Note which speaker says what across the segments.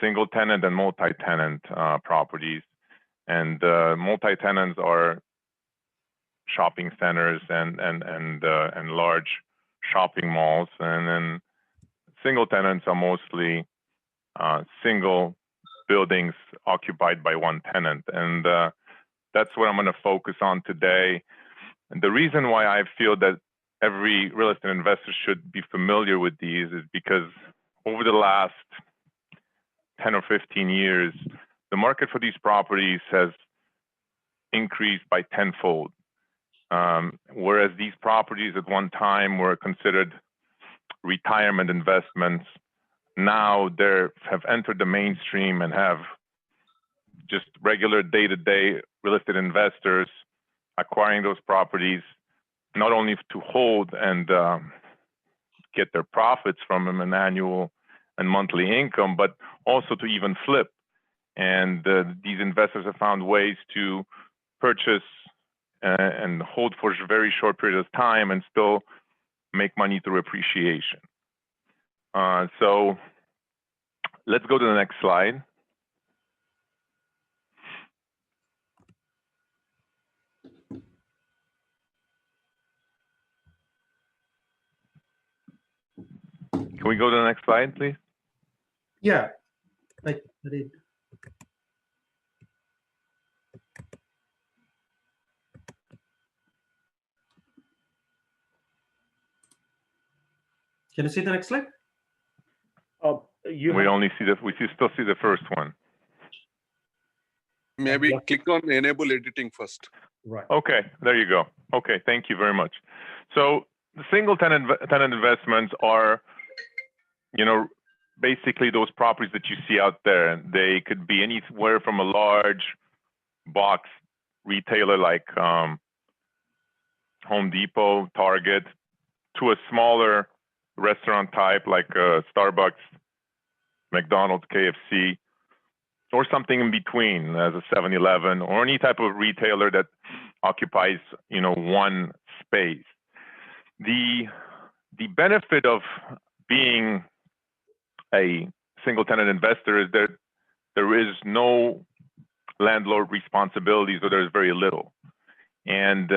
Speaker 1: single tenant and multi-tenant properties. And multi-tenants are shopping centers and large shopping malls, and then single tenants are mostly single buildings occupied by one tenant. And that's what I'm going to focus on today. And the reason why I feel that every real estate investor should be familiar with these is because over the last 10 or 15 years, the market for these properties has increased by tenfold. Whereas these properties at one time were considered retirement investments, now they have entered the mainstream and have just regular day-to-day real estate investors acquiring those properties, not only to hold and get their profits from them, an annual and monthly income, but also to even flip. And these investors have found ways to purchase and hold for a very short period of time and still make money through appreciation. So let's go to the next slide. Can we go to the next slide, please?
Speaker 2: Yeah, I did. Can you see the next slide?
Speaker 1: We only see still see the first one.
Speaker 3: Maybe click on enable editing first.
Speaker 2: Right.
Speaker 1: Okay, there you go. Okay, thank you very much. So the single tenant investments are, basically those properties that you see out there. They could be anywhere from a large box retailer like Home Depot, Target, to a smaller restaurant type like Starbucks, McDonald's, KFC, or something in between as a 7-Eleven or any type of retailer that occupies, one space. The benefit of being a single tenant investor is that there is no landlord responsibilities, or there's very little. And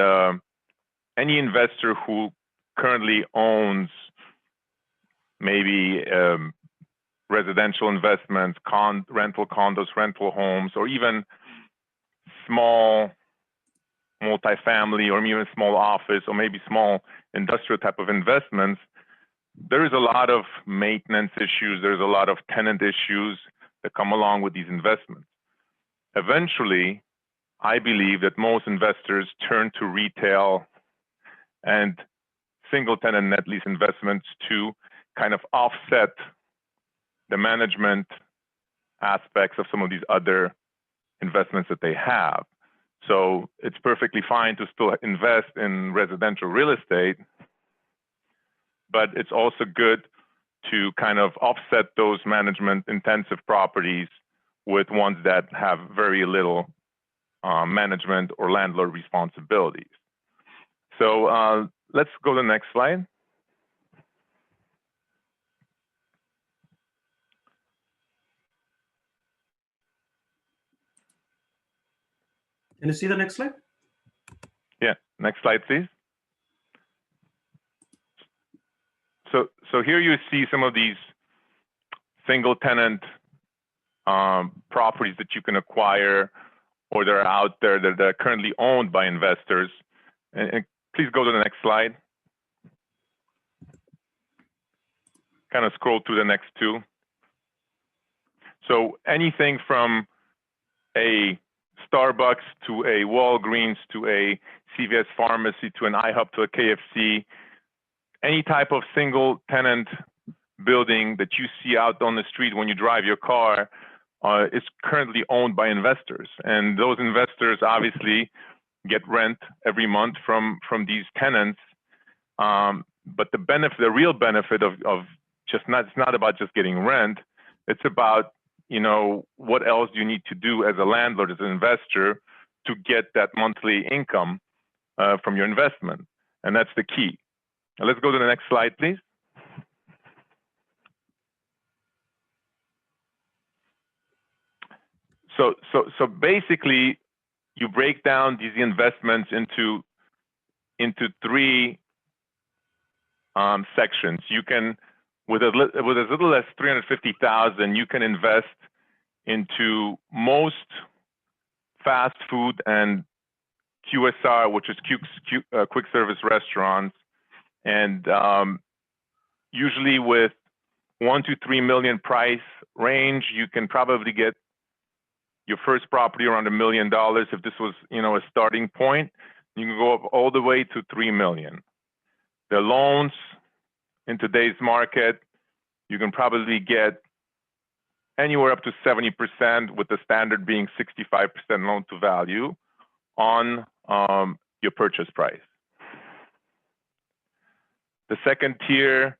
Speaker 1: any investor who currently owns maybe residential investments, rental condos, rental homes, or even small multifamily, or even small office, or maybe small industrial type of investments, there is a lot of maintenance issues. There's a lot of tenant issues that come along with these investments. Eventually, I believe that most investors turn to retail and single tenant net lease investments to kind of offset the management aspects of some of these other investments that they have. So it's perfectly fine to still invest in residential real estate, but it's also good to kind of offset those management intensive properties with ones that have very little management or landlord responsibilities. So let's go to the next slide.
Speaker 2: Can you see the next slide?
Speaker 1: Yeah, next slide, please. So here you see some of these single tenant properties that you can acquire, or that are out there that are currently owned by investors. And please go to the next slide. Kind of scroll through the next two. So anything from a Starbucks to a Walgreens to a CVS pharmacy to an IHOP to a KFC, any type of single tenant building that you see out on the street when you drive your car is currently owned by investors. And those investors obviously get rent every month from these tenants. But the real benefit of it's not about just getting rent. It's about, what else do you need to do as a landlord, as an investor, to get that monthly income from your investment. And that's the key. Now let's go to the next slide, please. So basically, you break down these investments into three sections. You can, with as little as 350,000, you can invest into most fast food and QSR, which is quick service restaurants, and usually with 1 to 3 million price range, you can probably get your first property around $1 million. If this was, a starting point, you can go up all the way to 3 million. The loans in today's market, you can probably get anywhere up to 70%, with the standard being 65% loan to value on your purchase price. The second tier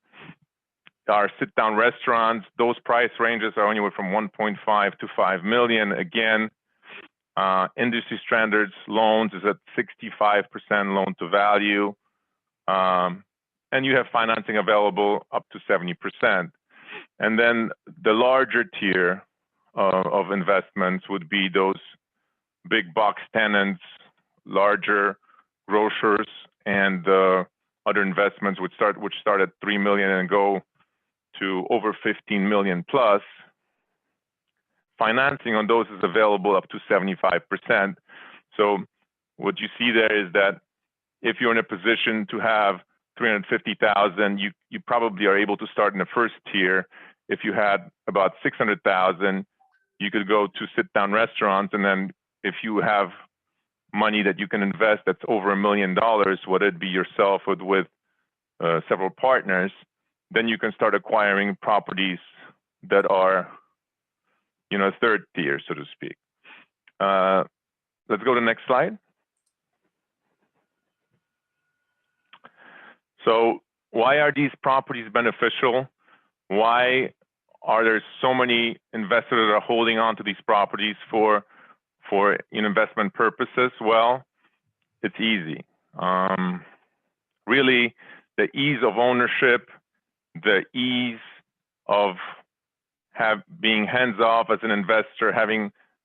Speaker 1: are sit-down restaurants. Those price ranges are anywhere from 1.5 to 5 million. Again, industry standards loans is at 65% loan to value, and you have financing available up to 70%. And then the larger tier of investments would be those big box tenants, larger grocers, and other investments which start at 3 million and go to over 15 million plus. Financing on those is available up to 75%. So what you see there is that if you're in a position to have 350,000, you probably are able to start in the first tier. If you had about 600,000, you could go to sit-down restaurants, and then if you have money that you can invest that's over $1 million, whether it be yourself or with several partners, then you can start acquiring properties that are, third tier, so to speak. Let's go to the next slide. So why are these properties beneficial? Why are there so many investors that are holding on to these properties for investment purposes? Well, it's easy. Really, the ease of ownership, the ease of being hands-off as an investor,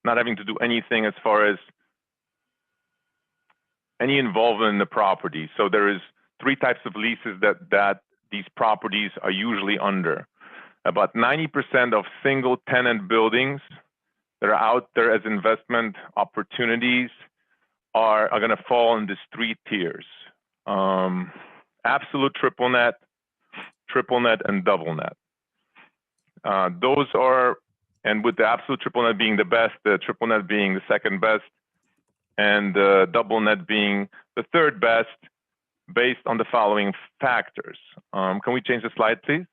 Speaker 1: not having to do anything as far as any involvement in the property. So there is 3 types of leases that these properties are usually under. About 90% of single tenant buildings that are out there as investment opportunities are going to fall in these 3 tiers. Absolute triple net, and double net. Those are, and with the absolute triple net being the best, the triple net being the second best, and the double net being the third best, based on the following factors. Can we change the slide, please?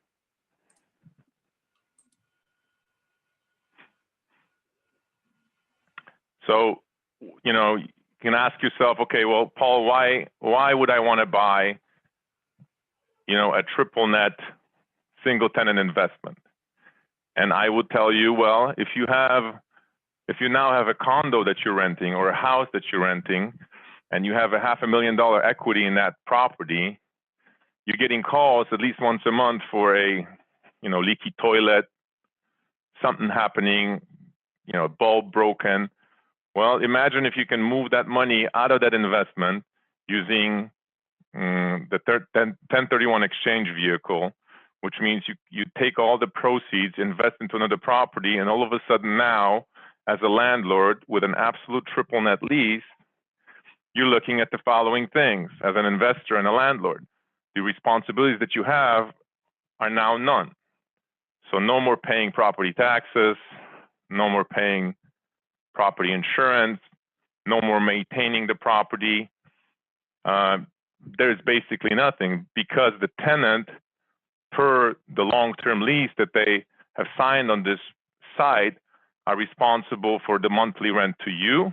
Speaker 1: So, you can ask yourself, okay, well, Paul, why would I want to buy, a triple net single tenant investment? And I would tell you, well, if you now have a condo that you're renting or a house that you're renting, and you have a $500,000 equity in that property, you're getting calls at least once a month for a, leaky toilet, something happening, a bulb broken. Well, imagine if you can move that money out of that investment using the 1031 exchange vehicle, which means you take all the proceeds, invest into another property, and all of a sudden now, as a landlord with an absolute triple net lease, you're looking at the following things. As an investor and a landlord, the responsibilities that you have are now none. So no more paying property taxes, no more paying property insurance, no more maintaining the property. There's basically nothing, because the tenant, per the long-term lease that they have signed on this site, are responsible for the monthly rent to you,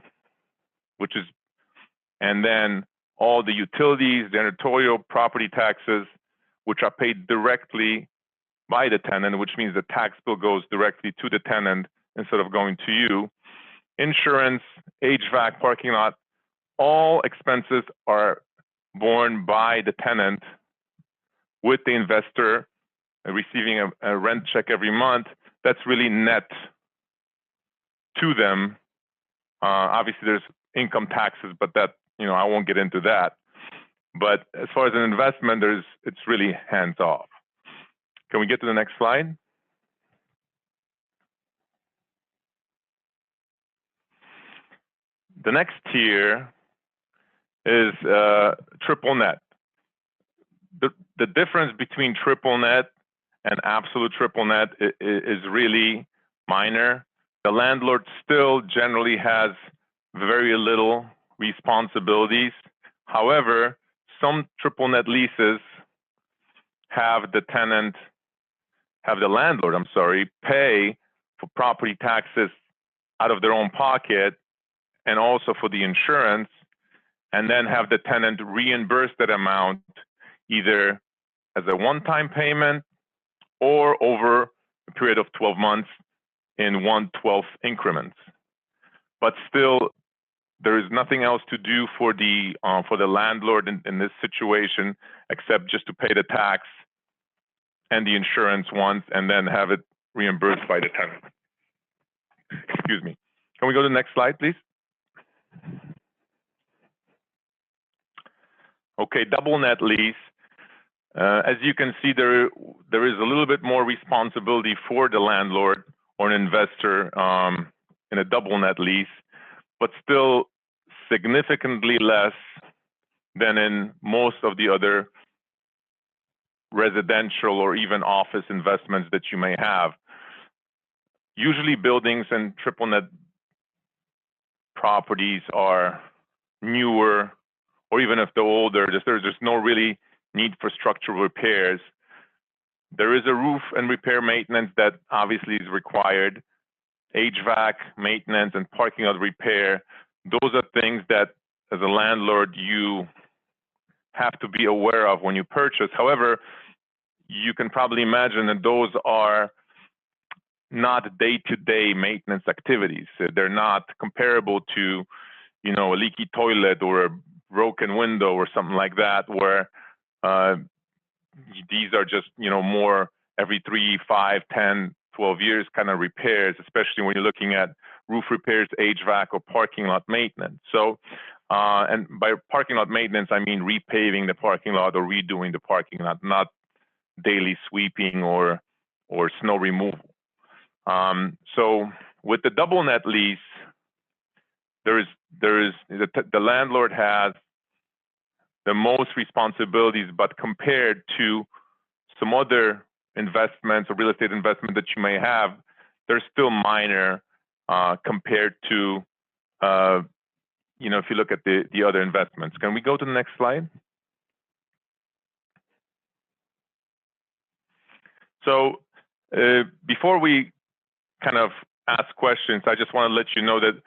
Speaker 1: and then all the utilities, the janitorial, property taxes, which are paid directly by the tenant, which means the tax bill goes directly to the tenant instead of going to you. Insurance, HVAC, parking lot, all expenses are borne by the tenant, with the investor receiving a rent check every month. That's really net to them Obviously, there's income taxes, but that, I won't get into that. But as far as an investment, it's really hands off. Can we get to the next slide? The next tier is triple net. The difference between triple net and absolute triple net is really minor. The landlord still generally has very little responsibilities. However, some triple net leases have the landlord, pay for property taxes out of their own pocket and also for the insurance, and then have the tenant reimburse that amount either as a one-time payment or over a period of 12 months in 1/12 increments. But still, there is nothing else to do for the landlord in this situation except just to pay the tax and the insurance once, and then have it reimbursed by the tenant. Excuse me. Can we go to the next slide, please? Okay, double net lease. As you can see, there is a little bit more responsibility for the landlord or an investor in a double net lease, but still significantly less than in most of the other residential or even office investments that you may have. Usually buildings and triple net properties are newer, or even if they're older, there's no really need for structural repairs. There is a roof and repair maintenance that obviously is required, HVAC maintenance and parking lot repair. Those are things that as a landlord you have to be aware of when you purchase. However, you can probably imagine that those are not day-to-day maintenance activities. They're not comparable to, a leaky toilet or a broken window or something like that, where these are just, more every 3, 5, 10, 12 years kind of repairs, especially when you're looking at roof repairs, HVAC, or parking lot maintenance. So, and by parking lot maintenance, I mean repaving the parking lot or redoing the parking lot, not daily sweeping or snow removal. So with the double net lease, the landlord has the most responsibilities, but compared to some other investments or real estate investment that you may have, they're still minor compared to, if you look at the other investments. Can we go to the next slide? So before we kind of ask questions, I just want to let you know that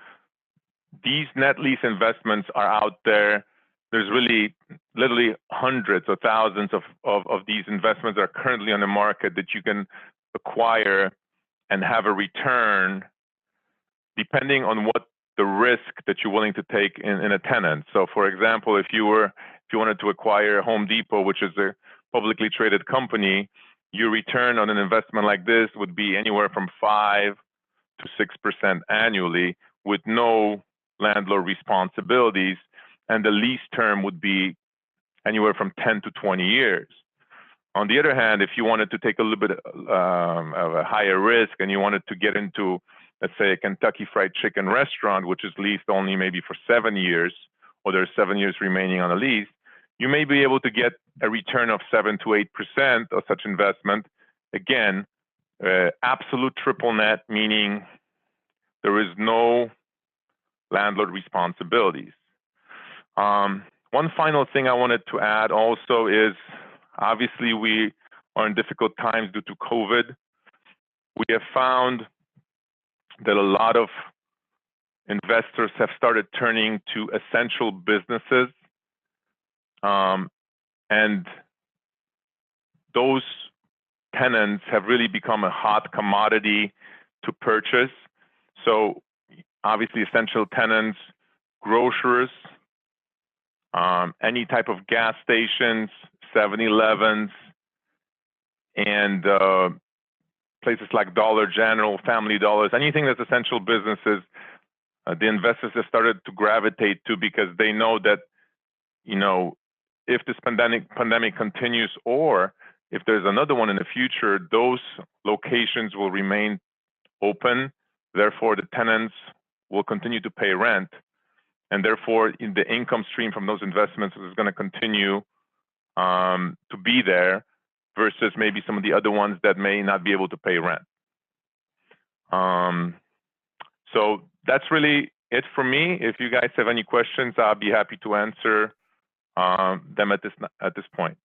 Speaker 1: these net lease investments are out there. There's really literally hundreds or thousands of these investments that are currently on the market that you can acquire and have a return depending on what the risk that you're willing to take in a tenant. So for example, if you wanted to acquire Home Depot, which is a publicly traded company, your return on an investment like this would be anywhere from 5 to 6% annually with no landlord responsibilities, and the lease term would be anywhere from 10 to 20 years. On the other hand, if you wanted to take a little bit of a higher risk and you wanted to get into, let's say, a Kentucky Fried Chicken restaurant, which is leased only maybe for 7 years, or there's 7 years remaining on a lease, you may be able to get a return of 7 to 8% of such investment. Again, absolute triple net, meaning there is no landlord responsibilities. One final thing I wanted to add also is, obviously we are in difficult times due to COVID. We have found that a lot of investors have started turning to essential businesses, and those tenants have really become a hot commodity to purchase. So obviously essential tenants, grocers, any type of gas stations, 7-Elevens, and places like Dollar General, Family Dollars, anything that's essential businesses the investors have started to gravitate to, because they know that, if this pandemic continues, or if there's another one in the future, those locations will remain open. Therefore, the tenants will continue to pay rent, and therefore the income stream from those investments is going to continue to be there, versus maybe some of the other ones that may not be able to pay rent. So that's really it for me. If you guys have any questions, I'll be happy to answer them at this point.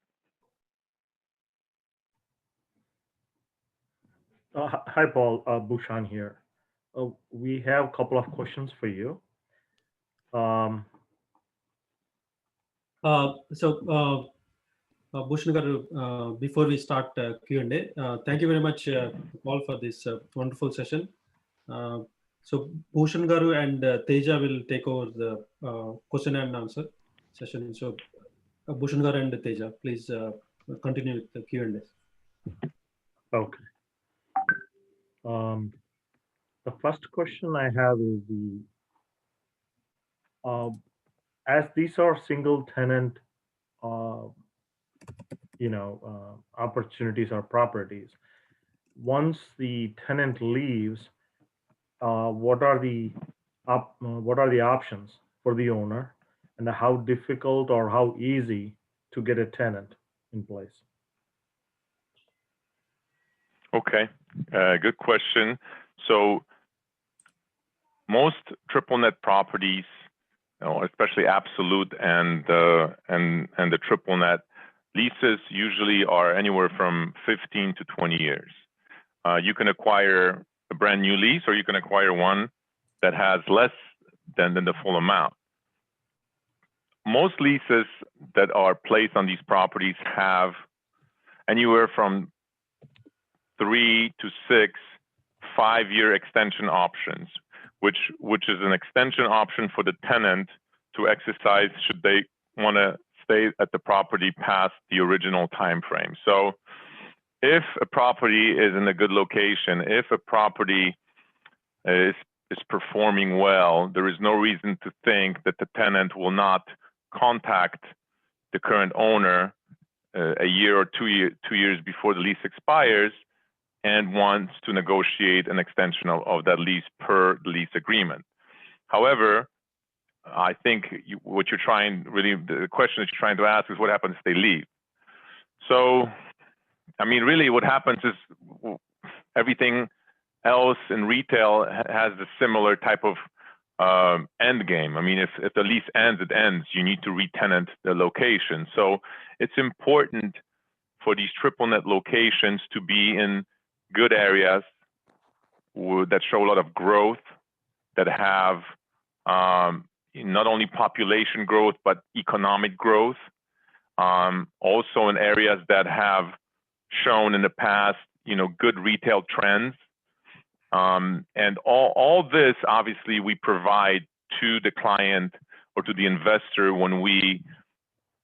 Speaker 4: Hi, Paul. Bhushan here. We have a couple of questions for you.
Speaker 2: Bhushan garu, before we start Q&A, thank you very much, Paul, for this wonderful session. So Bhushan garu and Teja will take over the question and answer session. So Bhushan garu and Teja, please continue with the Q&A.
Speaker 4: Okay. The first question I have is as these are single tenant, opportunities or properties. Once the tenant leaves, what are the options for the owner, and how difficult or how easy to get a tenant in place?
Speaker 1: Okay, good question. So most triple net properties, especially absolute and the triple net leases, usually are anywhere from 15 to 20 years. You can acquire a brand new lease, or you can acquire one that has less than the full amount. Most leases that are placed on these properties have anywhere from 3 to 6 5-year extension options, which is an extension option for the tenant to exercise should they want to stay at the property past the original time frame. So if a property is in a good location, if a property is performing well, there is no reason to think that the tenant will not contact the current owner a year or 2 years before the lease expires, and wants to negotiate an extension of that lease per lease agreement. However, I think what you're trying, really, the question that you're trying to ask is what happens if they leave? So, I mean, really what happens is everything else in retail has a similar type of end game. I mean, if the lease ends, it ends. You need to re-tenant the location. So it's important for these triple net locations to be in good areas that show a lot of growth, that have not only population growth, but economic growth. Also in areas that have shown in the past, good retail trends. And all this, obviously, we provide to the client or to the investor when we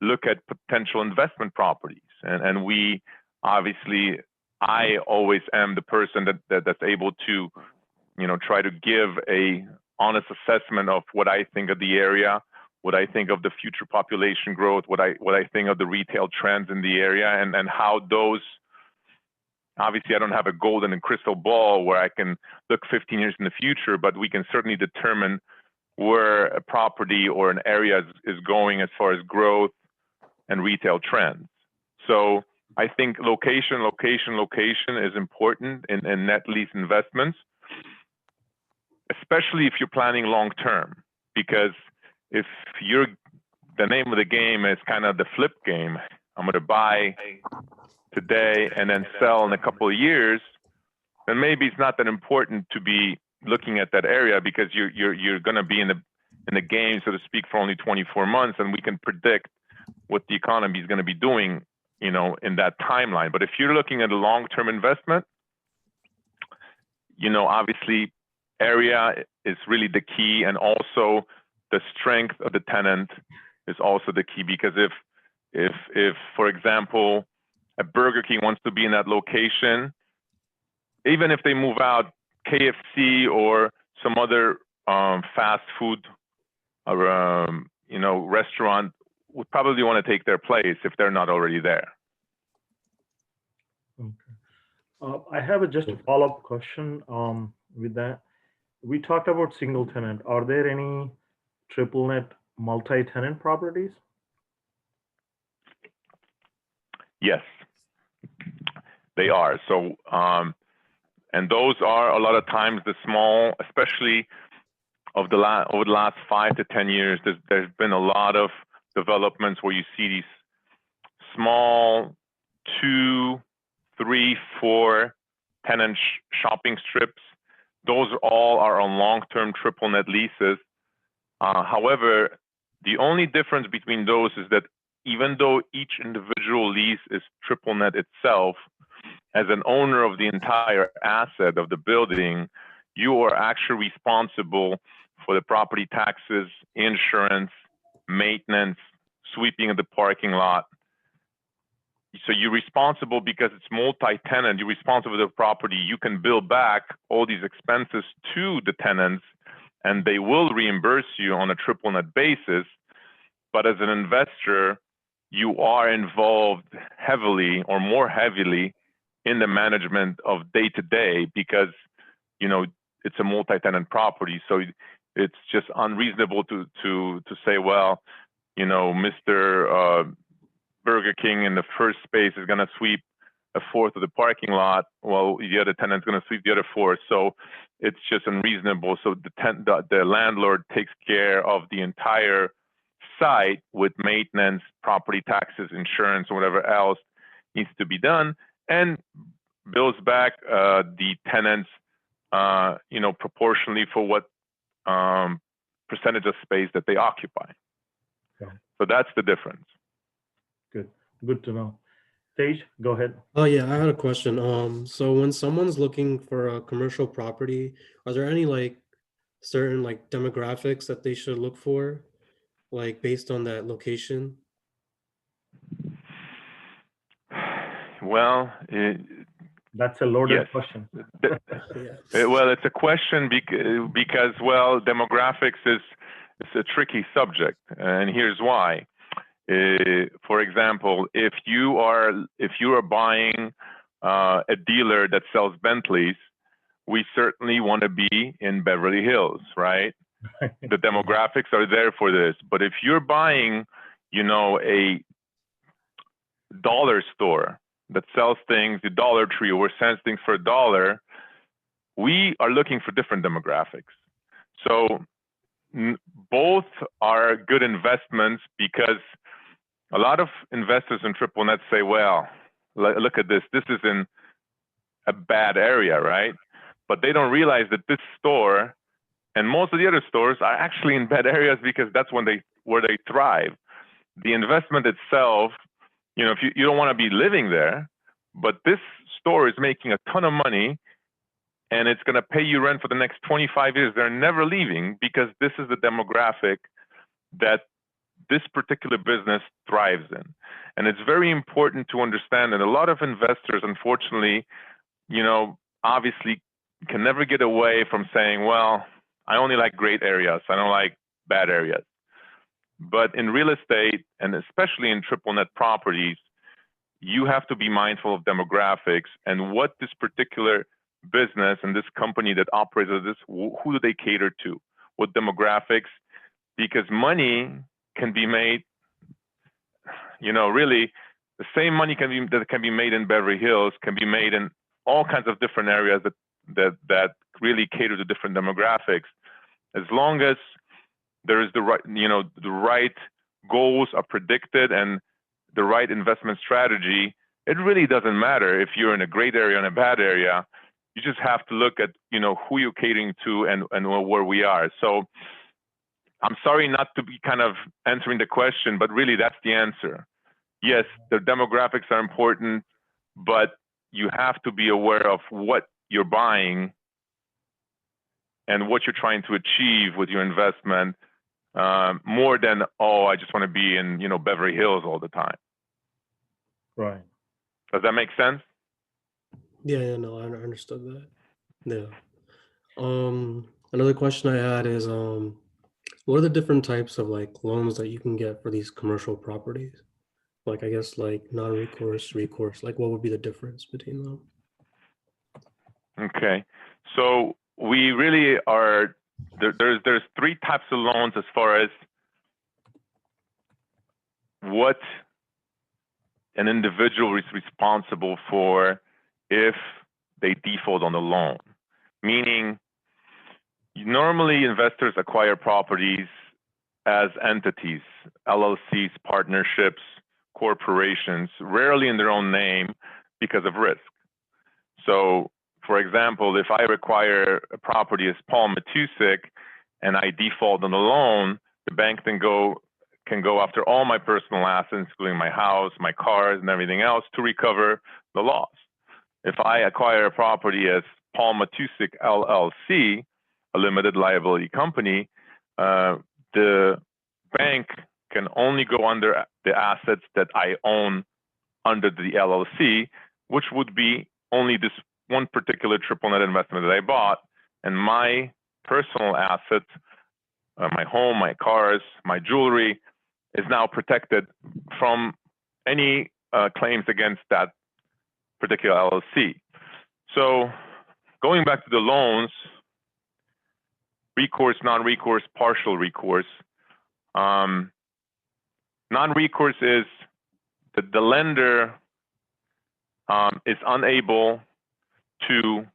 Speaker 1: look at potential investment properties. And we, obviously, I always am the person that's able to, try to give a honest assessment of what I think of the area, what I think of the future population growth, what I think of the retail trends in the area, and how those. Obviously, I don't have a golden and crystal ball where I can look 15 years in the future, but we can certainly determine where a property or an area is going as far as growth and retail trends. So I think location is important in net lease investments, especially if you're planning long term, because if the name of the game is kind of the flip game, I'm going to buy today and then sell in a couple of years, then maybe it's not that important to be looking at that area, because you're going to be in the game, so to speak, for only 24 months, and we can predict what the economy is going to be doing, in that timeline. But if you're looking at a long-term investment, obviously area is really the key, and also the strength of the tenant is also the key, because if for example, a Burger King wants to be in that location, even if they move out KFC or some other fast food or restaurant would probably want to take their place if they're not already there.
Speaker 4: Okay. I have just a follow-up question with that. We talked about single tenant. Are there any triple net multi-tenant properties?
Speaker 1: Yes, they are. So, and those are a lot of times the small, especially over the last 5 to 10 years, there's been a lot of developments where you see these small 2, 3, 4 tenant shopping strips. Those all are on long-term triple net leases. However, the only difference between those is that even though each individual lease is triple net itself, as an owner of the entire asset of the building, you are actually responsible for the property taxes, insurance, maintenance, sweeping of the parking lot. So you're responsible because it's multi-tenant, you're responsible for the property. You can bill back all these expenses to the tenants and they will reimburse you on a triple net basis. But as an investor, you are involved heavily or more heavily in the management of day to day because, it's a multi-tenant property. So it's just unreasonable to say, well, Mr. Burger King in the first space is going to sweep a fourth of the parking lot, while the other tenant's going to sweep the other fourth. So it's just unreasonable. So the landlord takes care of the entire site with maintenance, property taxes, insurance, or whatever else needs to be done, and bills back the tenants, proportionally for what percentage of space that they occupy.
Speaker 4: Yeah.
Speaker 1: So that's the difference.
Speaker 4: Good to know. Tej, go ahead.
Speaker 5: Oh yeah, I had a question. So when someone's looking for a commercial property, are there any certain demographics that they should look for, based on that location?
Speaker 1: Well,
Speaker 4: That's a loaded
Speaker 1: yes.
Speaker 4: question.
Speaker 5: Yeah.
Speaker 1: Well, it's a question because demographics is a tricky subject, and here's why. For example, if you are buying a dealer that sells Bentleys, we certainly want to be in Beverly Hills, right? The demographics are there for this. But if you're buying, a dollar store that sells things, the Dollar Tree, or sells things for $1, we are looking for different demographics. So both are good investments because a lot of investors in triple net say, well, look at this. This is in a bad area, right? But they don't realize that this store and most of the other stores are actually in bad areas because that's where they thrive. The investment itself, if you don't want to be living there, but this store is making a ton of money and it's going to pay you rent for the next 25 years. They're never leaving because this is the demographic that this particular business thrives in. And it's very important to understand that a lot of investors, unfortunately, obviously can never get away from saying, well, I only like great areas. I don't like bad areas. But in real estate, and especially in triple net properties, you have to be mindful of demographics and what this particular business and this company that operates this, who do they cater to? What demographics? Because money can be made, really the same money that can be made in Beverly Hills can be made in all kinds of different areas that really cater to different demographics. As long as there is the right goals are predicted and the right investment strategy, it really doesn't matter if you're in a great area or in a bad area. You just have to look at who you're catering to and where we are. So I'm sorry not to be kind of answering the question, but really that's the answer. Yes, the demographics are important, but you have to be aware of what you're buying and what you're trying to achieve with your investment, more than, I just want to be in Beverly Hills all the time.
Speaker 4: Right.
Speaker 1: Does that make sense?
Speaker 5: Yeah, no, I understood that. Yeah. Another question I had is, what are the different types of like loans that you can get for these commercial properties? Like, I guess like non-recourse, recourse, like what would be the difference between them?
Speaker 1: Okay, so we really are, there's three types of loans as far as what an individual is responsible for if they default on the loan. Meaning, normally investors acquire properties as entities, LLCs, partnerships, corporations, rarely in their own name because of risk. So, for example, if I acquire a property as Paul Matusik and I default on the loan, the bank then can go after all my personal assets, including my house, my cars, and everything else to recover the loss. If I acquire a property as Paul Matusik LLC, a limited liability company, the bank can only go under the assets that I own under the LLC, which would be only this one particular triple net investment that I bought, and my personal assets, my home, my cars, my jewelry, is now protected from any claims against that particular LLC. So going back to the loans, recourse, non-recourse, partial recourse. Non-recourse is that the lender is unable to,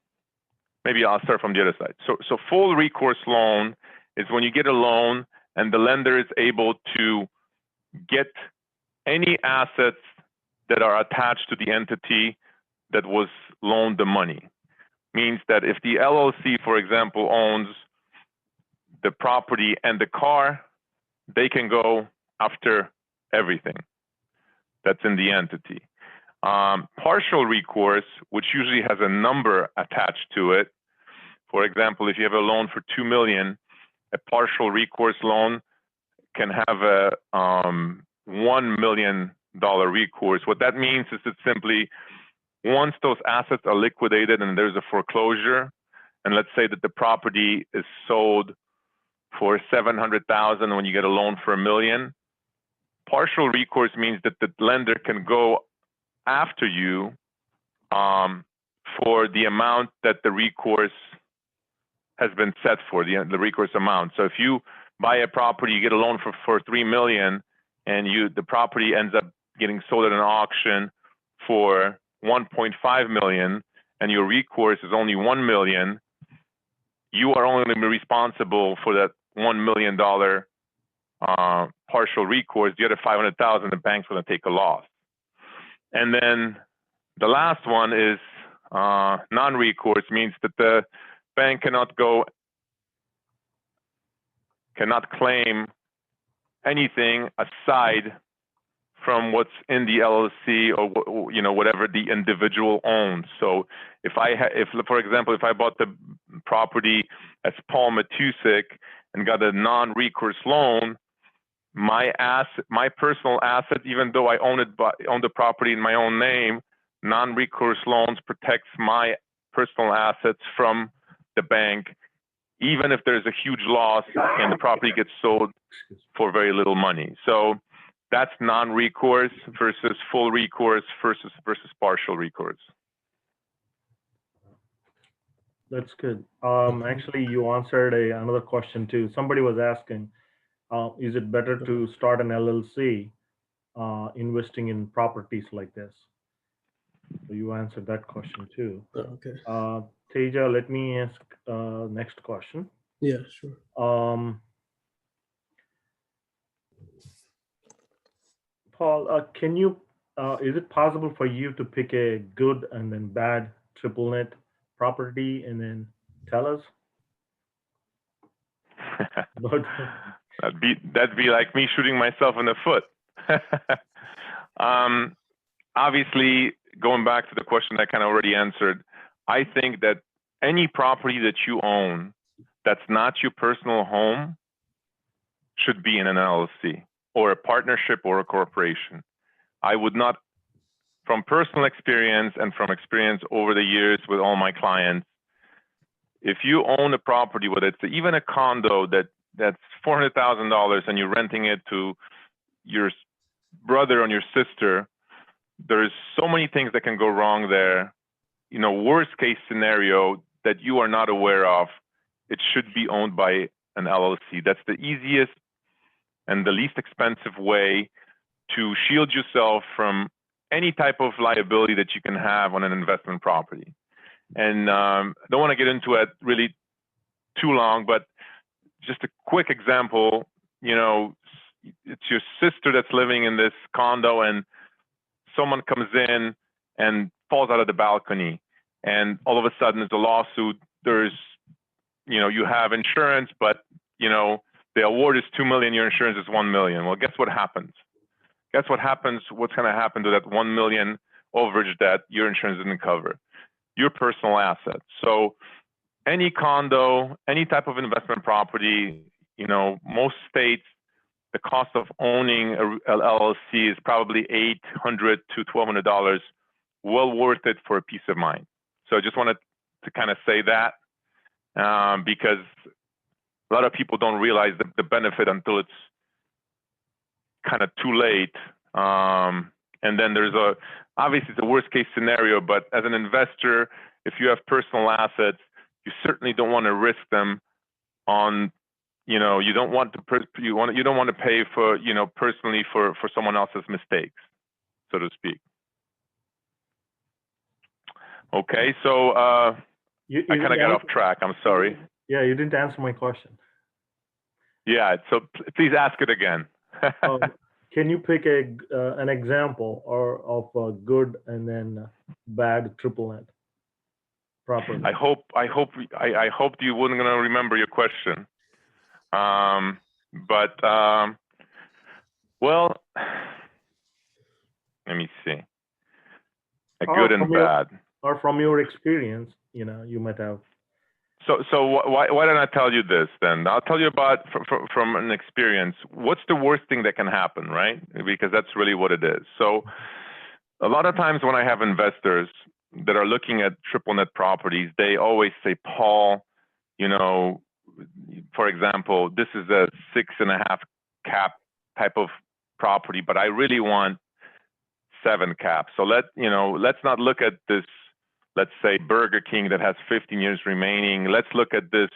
Speaker 1: maybe I'll start from the other side. So full recourse loan is when you get a loan and the lender is able to get any assets that are attached to the entity that was loaned the money. Means that if the LLC, for example, owns the property and the car, they can go after everything that's in the entity. Partial recourse, which usually has a number attached to it. For example, if you have a loan for $2 million, a partial recourse loan can have a $1 million recourse. What that means is that simply once those assets are liquidated and there's a foreclosure, and let's say that the property is sold for $700,000 when you get a loan for $1 million, partial recourse means that the lender can go after you for the amount that the recourse has been set for, the recourse amount. So if you buy a property, you get a loan for $3 million, and the property ends up getting sold at an auction for $1.5 million, and your recourse is only $1 million, you are only going to be responsible for that $1 million partial recourse. The other $500,000, the bank's going to take a loss. And then the last one is non-recourse, means that the bank cannot claim anything aside from what's in the LLC or whatever the individual owns. So if for example, if I bought the property as Paul Matusik and got a non-recourse loan, my personal asset, even though I own the property in my own name, non-recourse loans protects my personal assets from the bank, even if there's a huge loss and the property gets sold for very little money. So that's non-recourse versus full recourse versus partial recourse.
Speaker 4: That's good. Actually, you answered another question too. Somebody was asking, is it better to start an LLC investing in properties like this? So you answered that question too.
Speaker 5: Oh, okay.
Speaker 4: Teja, let me ask next question.
Speaker 5: Yeah, sure.
Speaker 4: Paul, can you, is it possible for you to pick a good and then bad triple net property and then tell us?
Speaker 1: That'd be like me shooting myself in the foot. Obviously, going back to the question I kind of already answered, I think that any property that you own that's not your personal home should be in an LLC or a partnership or a corporation. I would not, from personal experience and from experience over the years with all my clients, if you own a property, whether it's even a condo that's $400,000 and you're renting it to your brother and your sister, there's so many things that can go wrong there. You know, worst case scenario that you are not aware of, it should be owned by an LLC. That's the easiest and the least expensive way to shield yourself from any type of liability that you can have on an investment property. And don't want to get into it really too long, but just a quick example, you know, it's your sister that's living in this condo and someone comes in and falls out of the balcony, and all of a sudden there's a lawsuit. There's, you know, you have insurance, but, you know, the award is $2 million, your insurance is $1 million. Well, guess what happens? Guess what happens? What's going to happen to that $1 million overage that your insurance didn't cover? Your personal asset. So any condo, any type of investment property, you know, most states, the cost of owning a LLC is probably $800 to $1,200, well worth it for a peace of mind. So I just wanted to kind of say that because a lot of people don't realize the benefit until it's kind of too late. And then there's obviously it's a worst case scenario, but as an investor, if you have personal assets, you certainly don't want to risk them on, you know, you don't want to pay for, you know, personally for someone else's mistakes, so to speak. Okay, so I kind of got off track. I'm sorry.
Speaker 4: Yeah, you didn't answer my question.
Speaker 1: Yeah, so please ask it again.
Speaker 4: Can you pick an example of a good and then bad triple net property?
Speaker 1: I hope you wouldn't gonna remember your question. Well, let me see. A good and bad.
Speaker 4: Or from your experience, you know, you might have.
Speaker 1: So why don't I tell you this then? I'll tell you about from an experience. What's the worst thing that can happen, right? Because that's really what it is. So a lot of times when I have investors that are looking at triple net properties, they always say, Paul, you know, for example, this is a 6.5 cap type of property, but I really want 7 cap. So let's not look at this, let's say Burger King that has 15 years remaining. Let's look at this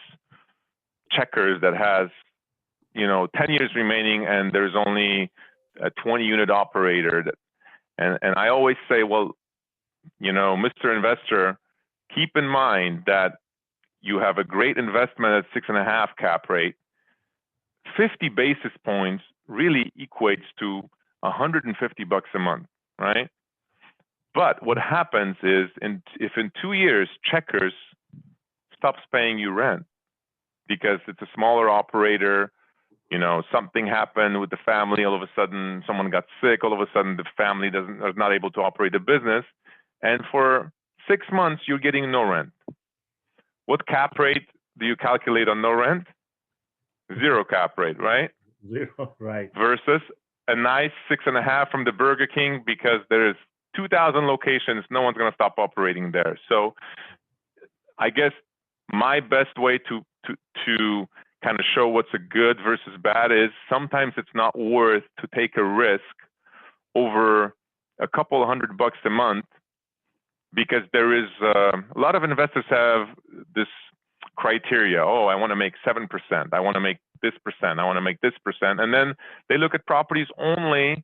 Speaker 1: Checkers that has, you know, 10 years remaining and there's only a 20 unit operator. And I always say, well, you know, Mr. Investor, keep in mind that you have a great investment at 6.5 cap rate. 50 basis points really equates to $150 a month, right? But what happens is, if in 2 years Checkers stops paying you rent because it's a smaller operator, you know, something happened with the family, all of a sudden someone got sick, all of a sudden the family is not able to operate the business, and for 6 months you're getting no rent. What cap rate do you calculate on no rent? 0 cap rate, right?
Speaker 4: 0, right.
Speaker 1: Versus a nice 6.5 from the Burger King, because there is 2,000 locations, no one's going to stop operating there. So I guess my best way to kind of show what's a good versus bad is sometimes it's not worth to take a risk over a couple of $100 a month, because there is a lot of investors have this criteria. Oh, I want to make 7%. I want to make this percent. I want to make this percent. And then they look at properties only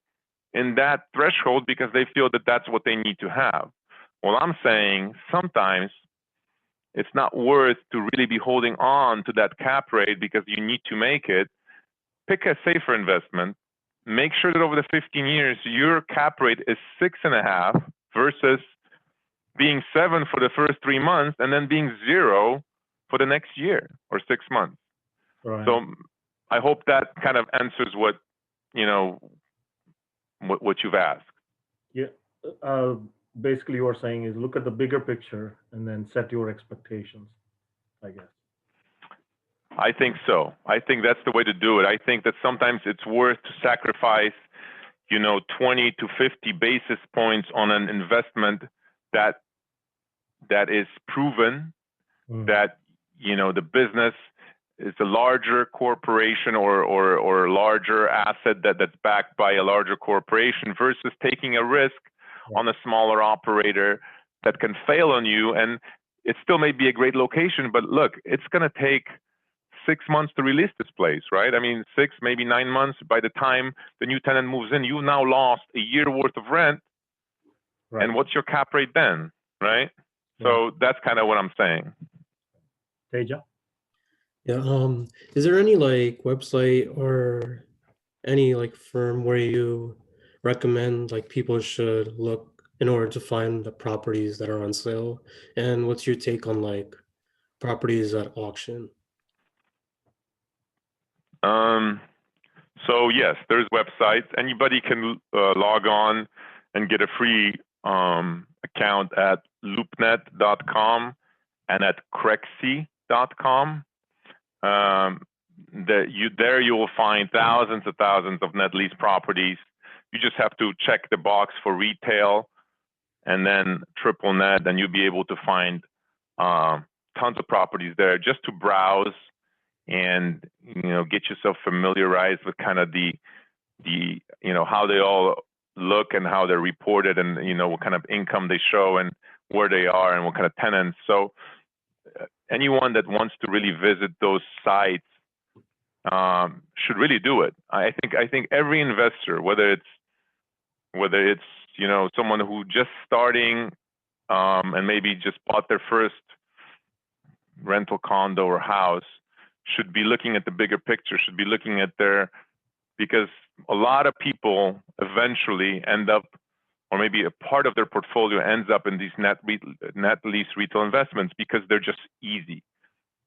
Speaker 1: in that threshold because they feel that that's what they need to have. Well, I'm saying sometimes it's not worth to really be holding on to that cap rate because you need to make it. Pick a safer investment. Make sure that over the 15 years, your cap rate is 6.5 versus being 7 for the first 3 months and then being 0 for the next year or 6 months.
Speaker 4: Right.
Speaker 1: So I hope that kind of answers what, you know, what you've asked.
Speaker 4: Yeah. Basically, what you're saying is look at the bigger picture and then set your expectations, I guess.
Speaker 1: I think so. I think that's the way to do it. I think that sometimes it's worth to sacrifice, you know, 20 to 50 basis points on an investment that is proven, that the business is a larger corporation or larger asset that's backed by a larger corporation versus taking a risk on a smaller operator that can fail on you. And it still may be a great location, but look, it's going to take 6 months to release this place, right? I mean, 6, maybe 9 months. By the time the new tenant moves in, you've now lost a year worth of rent. Right. And what's your cap rate then, right? Yeah. So that's kind of what I'm saying.
Speaker 4: Teja?
Speaker 5: Yeah. Is there any like website or any like firm where you recommend like people should look in order to find the properties that are on sale? And what's your take on like properties at auction?
Speaker 1: So yes, there's websites. Anybody can log on and get a free account at loopnet.com and at crexy.com. There you will find thousands of net lease properties. You just have to check the box for retail and then triple net, and you'll be able to find tons of properties there just to browse and get yourself familiarized with kind of the how they all look and how they're reported, and what kind of income they show and where they are and what kind of tenants. So anyone that wants to really visit those sites should really do it. I think every investor, whether it's someone who just starting and maybe just bought their first rental condo or house, should be looking at the bigger picture, should be looking at because a lot of people eventually end up, or maybe a part of their portfolio ends up in these net lease retail investments because they're just easy.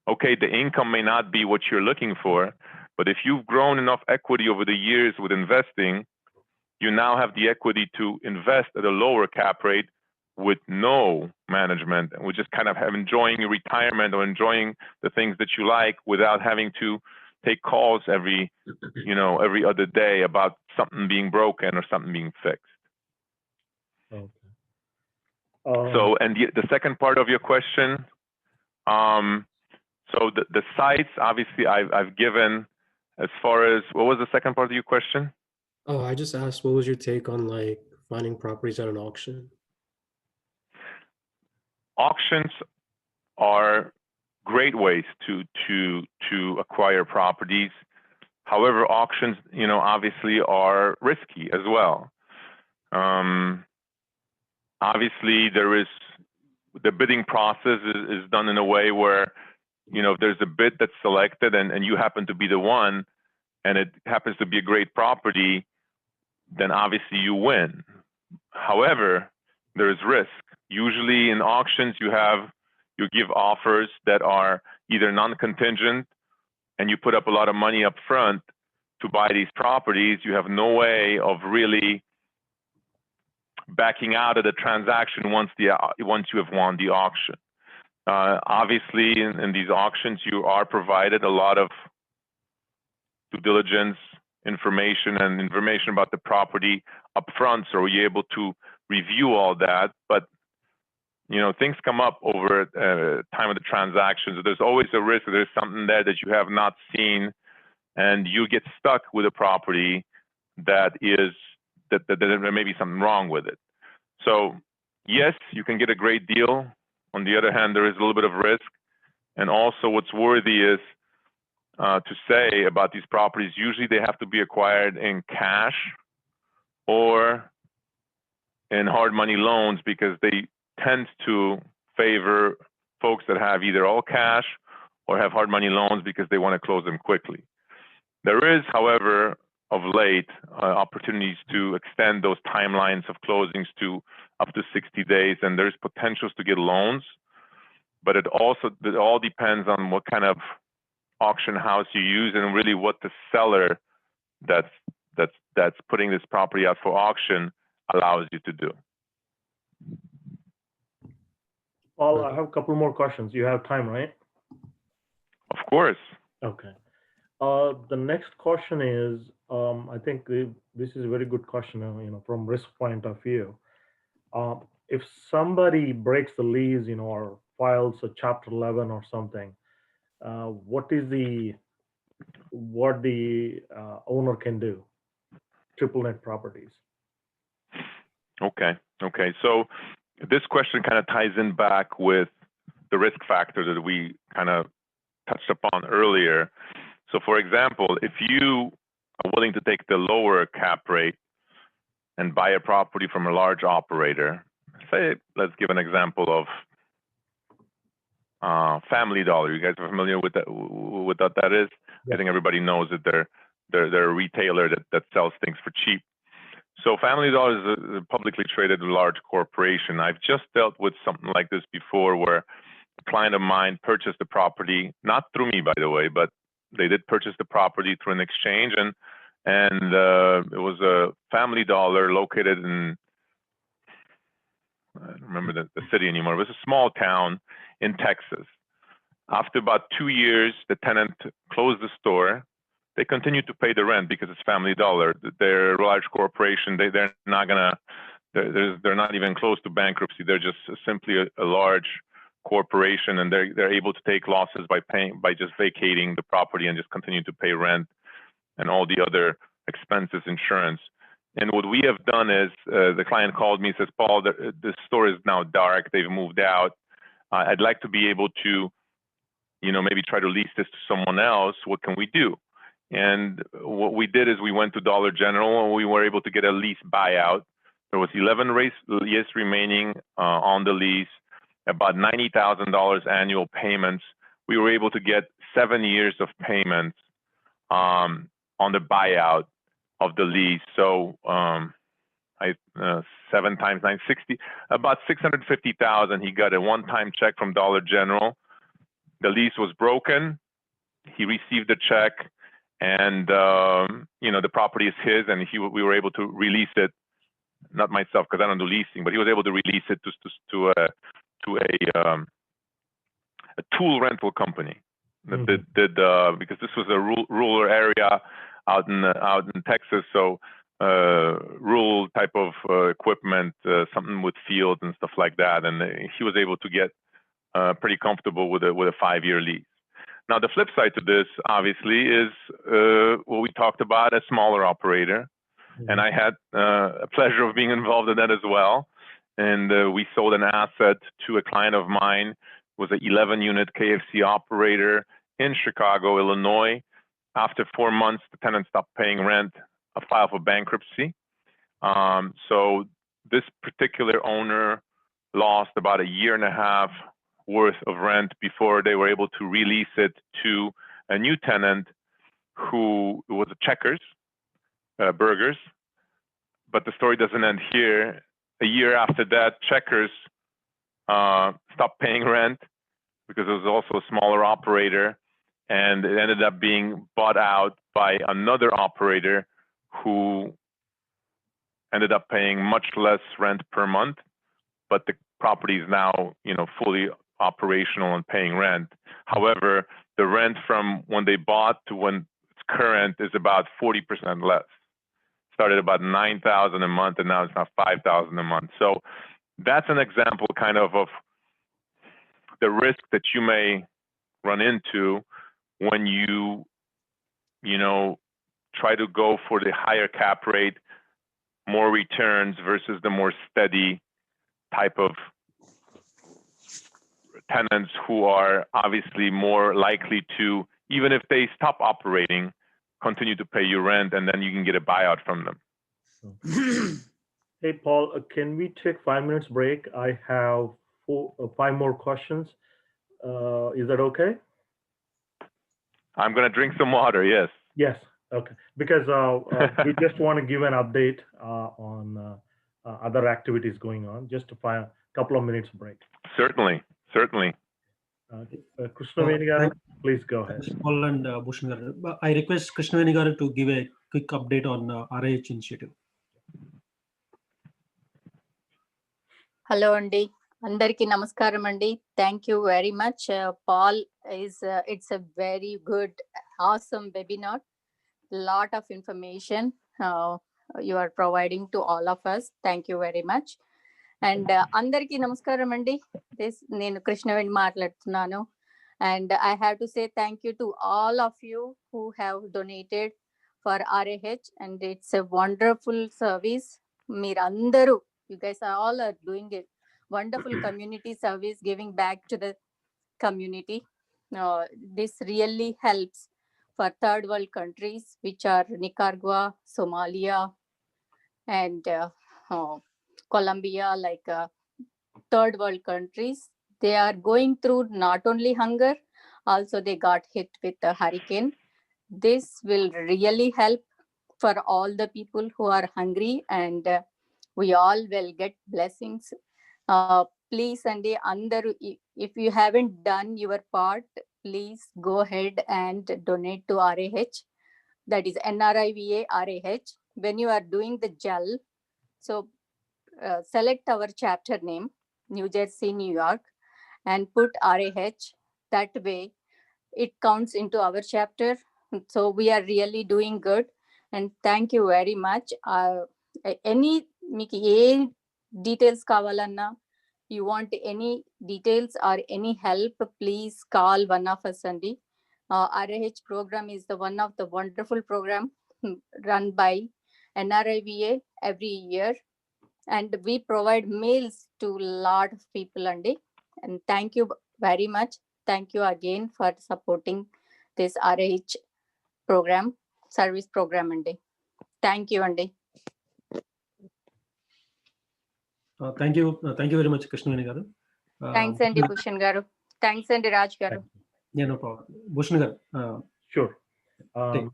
Speaker 1: Okay, the income may not be what you're looking for, but if you've grown enough equity over the years with investing, you now have the equity to invest at a lower cap rate with no management, and we're just kind of enjoying your retirement or enjoying the things that you like without having to take calls every other day about something being broken or something being fixed.
Speaker 4: Okay.
Speaker 1: So, and the second part of your question, so the sites, obviously I've given. As far as, what was the second part of your question?
Speaker 5: Oh, I just asked, what was your take on like finding properties at an auction?
Speaker 1: Auctions are great ways to acquire properties. However, auctions, obviously are risky as well. Obviously, the bidding process is done in a way where, if there's a bid that's selected and you happen to be the one, and it happens to be a great property, then obviously you win. However, there's risk. Usually in auctions, you give offers that are either non-contingent, and you put up a lot of money up front to buy these properties. You have no way of really backing out of the transaction once you have won the auction. Obviously, in these auctions, you are provided a lot of due diligence information about the property up front, so you're able to review all that. But things come up over time of the transaction. So there's always a risk that there's something there that you have not seen, and you get stuck with a property that there may be something wrong with it. So yes, you can get a great deal. On the other hand, there is a little bit of risk. And also what's worthy is to say about these properties, usually they have to be acquired in cash or in hard money loans, because they tend to favor folks that have either all cash or have hard money loans because they want to close them quickly. There is, however, of late, opportunities to extend those timelines of closings to up to 60 days, and there's potentials to get loans. But it all depends on what kind of auction house you use and really what the seller that's putting this property out for auction allows you to do.
Speaker 4: Paul, I have a couple more questions. You have time, right?
Speaker 1: Of course.
Speaker 4: Okay. The next question is, I think this is a very good question, from risk point of view. If somebody breaks the lease, or files a Chapter 11 or something, what the owner can do? Triple net properties.
Speaker 1: Okay. So this question kind of ties in back with the risk factor that we kind of touched upon earlier. So for example, if you are willing to take the lower cap rate and buy a property from a large operator, say, let's give an example of Family Dollar. You guys are familiar with that? With what that is?
Speaker 4: Yeah.
Speaker 1: I think everybody knows that they're a retailer that sells things for cheap. So Family Dollar is a publicly traded large corporation. I've just dealt with something like this before, where a client of mine purchased the property, not through me, by the way, but they did purchase the property through an exchange, and it was a Family Dollar located in, I don't remember the city anymore. It was a small town in Texas. After about 2 years, the tenant closed the store. They continued to pay the rent because it's Family Dollar. They're a large corporation. They're not gonna. They're not even close to bankruptcy. They're just simply a large corporation, and they're able to take losses by just vacating the property and just continue to pay rent and all the other expenses, insurance. And what we have done is, the client called me and says, Paul, the store is now dark. They've moved out. I'd like to be able to, maybe try to lease this to someone else. What can we do? And what we did is we went to Dollar General, and we were able to get a lease buyout. There was 11 years remaining on the lease, about $90,000 annual payments. We were able to get 7 years of payments on the buyout of the lease. So 7 times 9, 60, about $650,000. He got a one-time check from Dollar General. The lease was broken. He received the check, and the property is his, and we were able to release it. Not myself, because I don't do leasing, but he was able to release it to a tool rental company that did because this was a rural area out in Texas, so rural type of equipment, something with fields and stuff like that, and he was able to get pretty comfortable with a 5-year lease. Now, the flip side to this, obviously, is what we talked about, a smaller operator. And I had a pleasure of being involved in that as well. And we sold an asset to a client of mine, was an 11-unit KFC operator in Chicago, Illinois. After 4 months, the tenant stopped paying rent, filed for bankruptcy. So this particular owner lost about 1.5 years worth of rent before they were able to release it to a new tenant who was a Checkers Burgers. But the story doesn't end here. A year after that, Checkers stopped paying rent because it was also a smaller operator, and it ended up being bought out by another operator who ended up paying much less rent per month, but the property is now, fully operational and paying rent. However, the rent from when they bought to when it's current is about 40% less. Started about $9,000 a month, and now it's not $5,000 a month. So that's an example kind of the risk that you may run into when you try to go for the higher cap rate, more returns versus the more steady type of tenants who are obviously more likely to, even if they stop operating, continue to pay you rent, and then you can get a buyout from them.
Speaker 4: Hey, Paul, can we take 5 minutes break? I have 5 more questions. Is that okay?
Speaker 1: I'm going to drink some water, yes.
Speaker 4: Yes, okay. Because we just want to give an update on other activities going on, just to find a couple of minutes break.
Speaker 1: Certainly.
Speaker 4: Krishnaveni garu, please go ahead.
Speaker 2: Paul and Bhushan garu. I request Krishnaveni garu to give a quick update on RH initiative.
Speaker 6: Hello, Andy. Andarki namaskaram, Andy. Thank you very much. Paul, it's a very good, awesome webinar. Lot of information you are providing to all of us. Thank you very much. And Andarki namaskaram, Andy. Nenu Krishnaveni maatladutunnanu. And I have to say thank you to all of you who have donated for RAH, and it's a wonderful service. Mirandaru, you guys are all are doing a wonderful community service, giving back to the community. This really helps for third world countries, which are Nicaragua, Somalia, and Colombia, like third world countries. They are going through not only hunger, also they got hit with a hurricane. This will really help for all the people who are hungry, and we all will get blessings. Please, Andy, if you haven't done your part, please go ahead and donate to RAH. That is NRIVA RAH. When you are doing the gel, so select our chapter name, New Jersey, New York, and put RAH. That way, it counts into our chapter. So we are really doing good. And thank you very much. Any Miki details kavalana, you want any details or any help, please call one of us, Andy. RAH program is the one of the wonderful program run by NRIVA every year, and we provide meals to a lot of people, Andy. And thank you very much. Thank you again for supporting this RAH program, service program, Andy. Thank you, Andy.
Speaker 2: Thank you very much, Krishnaveni garu.
Speaker 6: Thanks, Andy Bhushan garu. Thanks, Andy Raj garu.
Speaker 2: Yeah, no problem. Bhushan garu.
Speaker 4: Sure.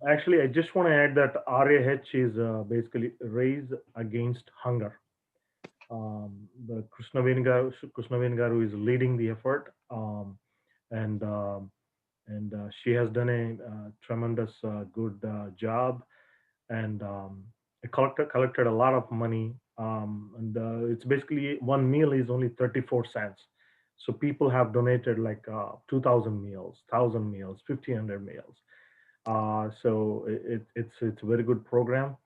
Speaker 4: Actually, I just want to add that RAH is basically Raise Against Hunger. The Krishnaveni garu is leading the effort, and she has done a tremendous good job, and collected a lot of money, and it's basically one meal is only 34 cents. So people have donated like 2,000 meals, 1,000 meals, 1,500 meals. So it's a very good program.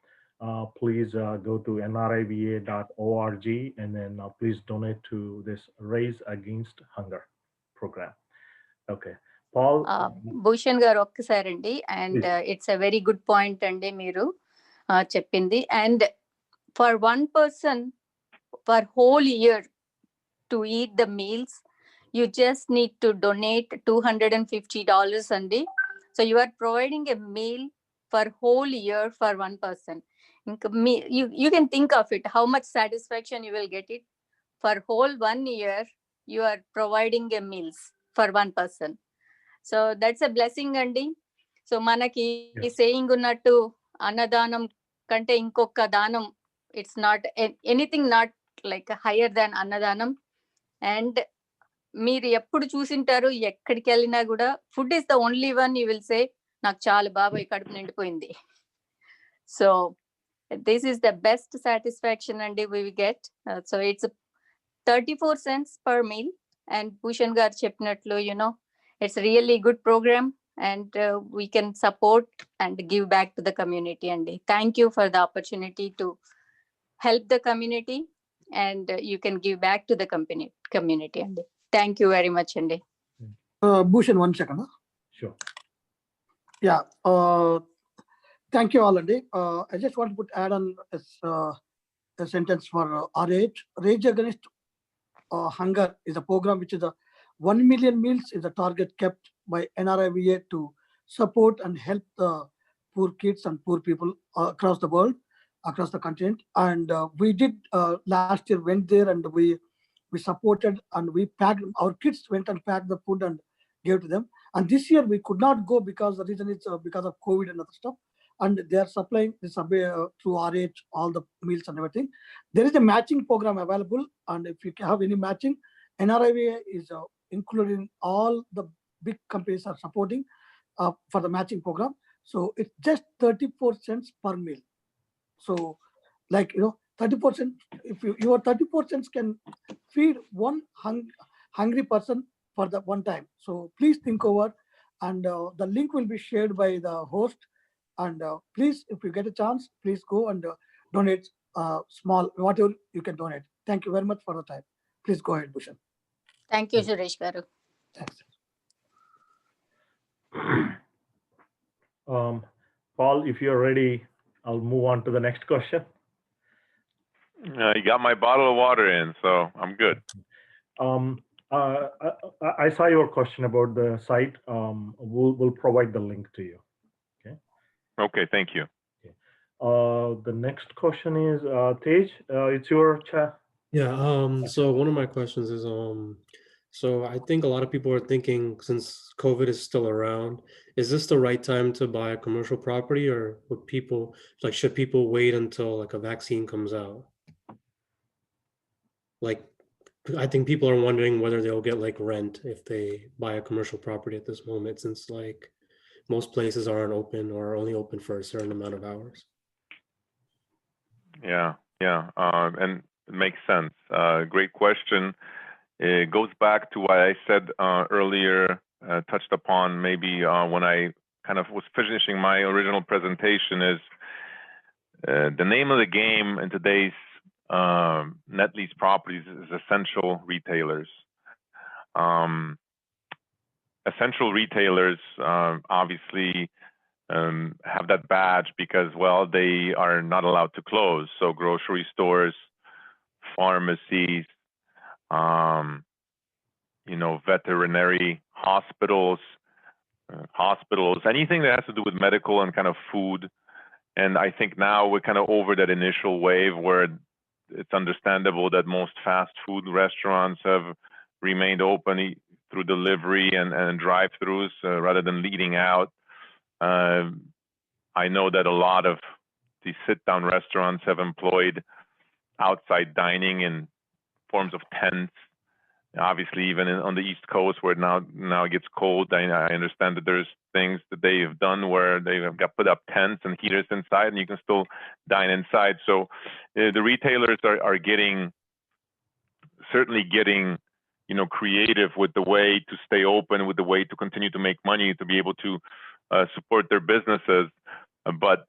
Speaker 4: Please go to nriva.org and then please donate to this Raise Against Hunger program. Okay, Paul.
Speaker 6: Bhushan garu okkasarandi, and it's a very good point andi meeru cheppindi. And for one person for whole year to eat the meals, you just need to donate $250, Andy. So you are providing a meal for whole year for one person. You can think of it, how much satisfaction you will get it. For whole 1 year, you are providing a meals for one person. So that's a blessing, Andy. So manaki saying unnattu annadanam kante inkoka danam, it's not anything not like higher than annadanam. And మీరు ఎప్పుడు చూసింటారు, ఎక్కడికి వెళ్ళినా కూడా food is the only one you will say నాకు చాలు బాబాయ్ కడుపు నిండిపోయింది. So this is the best satisfaction అండి we get. So it's 34 cents per meal, and Bhushan garu చెప్పినట్లు it's really good program, and we can support and give back to the community. And thank you for the opportunity to help the community, and you can give back to the community. And thank you very much, Andy.
Speaker 7: Bhushan, 1 second.
Speaker 4: Sure.
Speaker 7: Yeah. Thank you all, Andy. I just want to add on a sentence for RH. Rage Against Hunger is a program which is a 1 million meals is a target kept by NRIVA to support and help the poor kids and poor people across the world, across the continent. And we did last year went there, and we supported, and we packed. Our kids went and packed the food and gave to them. And this year we could not go because the reason is because of COVID and other stuff. And they are supplying this through RH all the meals and everything. There is a matching program available, and if you have any matching, NRIVA is including all the big companies are supporting for the matching program. So it's just 34 cents per meal. So, like 34 cents. If your 34 cents can feed one hungry person for the one time. So please think over, and the link will be shared by the host. And please, if you get a chance, please go and donate small, whatever you can donate. Thank you very much for the time. Please go ahead, Bhushan.
Speaker 6: Thank you, Suresh garu.
Speaker 7: Thanks.
Speaker 4: Paul, if you're ready, I'll move on to the next question.
Speaker 1: You got my bottle of water in, so I'm good.
Speaker 4: I saw your question about the site. We'll provide the link to you.
Speaker 1: Okay, thank you.
Speaker 4: The next question is Tej. It's your chat.
Speaker 5: Yeah. So one of my questions is so I think a lot of people are thinking, since COVID is still around, is this the right time to buy a commercial property, or would people should people wait until like a vaccine comes out? Like, I think people are wondering whether they'll get like rent if they buy a commercial property at this moment, since like most places aren't open or are only open for a certain amount of hours.
Speaker 1: Yeah, and it makes sense. Great question. It goes back to what I said earlier, touched upon maybe when I kind of was finishing my original presentation, is the name of the game in today's net lease properties is essential retailers. Essential retailers obviously have that badge because, well, they are not allowed to close. So grocery stores, pharmacies, veterinary hospitals, anything that has to do with medical and kind of food. And I think now we're kind of over that initial wave where it's understandable that most fast food restaurants have remained open through delivery and drive-throughs rather than leading out. I know that a lot of these sit-down restaurants have employed outside dining in forms of tents. Obviously, even on the East Coast, where now it gets cold, I understand that there's things that they have done where they have got put up tents and heaters inside, and you can still dine inside. So the retailers are certainly getting creative with the way to stay open, with the way to continue to make money, to be able to support their businesses. But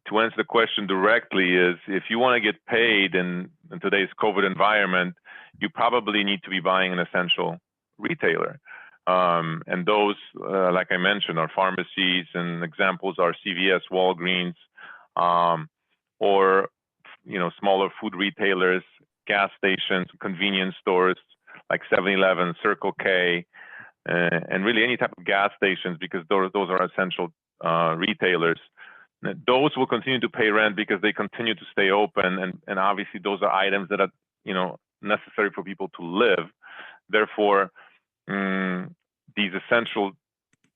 Speaker 1: to answer the question directly, is if you want to get paid in today's COVID environment, you probably need to be buying an essential retailer. And those, like I mentioned, are pharmacies, and examples are CVS, Walgreens, or smaller food retailers, gas stations, convenience stores like 7-Eleven, Circle K, and really any type of gas stations, because those are essential retailers. Those will continue to pay rent because they continue to stay open, and obviously those are items that are necessary for people to live. Therefore, these essential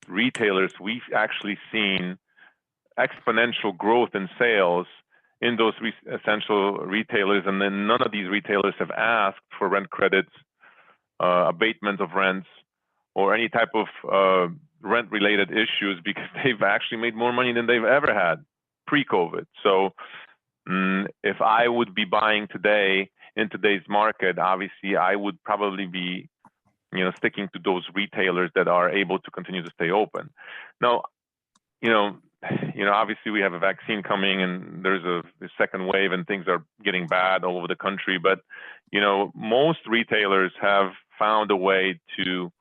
Speaker 1: retailers, we've actually seen exponential growth in sales in those essential retailers, and then none of these retailers have asked for rent credits, abatement of rents, or any type of rent-related issues, because they've actually made more money than they've ever had pre-COVID. So if I would be buying today in today's market, obviously I would probably be sticking to those retailers that are able to continue to stay open. Now, obviously we have a vaccine coming, and there's a second wave, and things are getting bad all over the country. But most retailers have found a way to,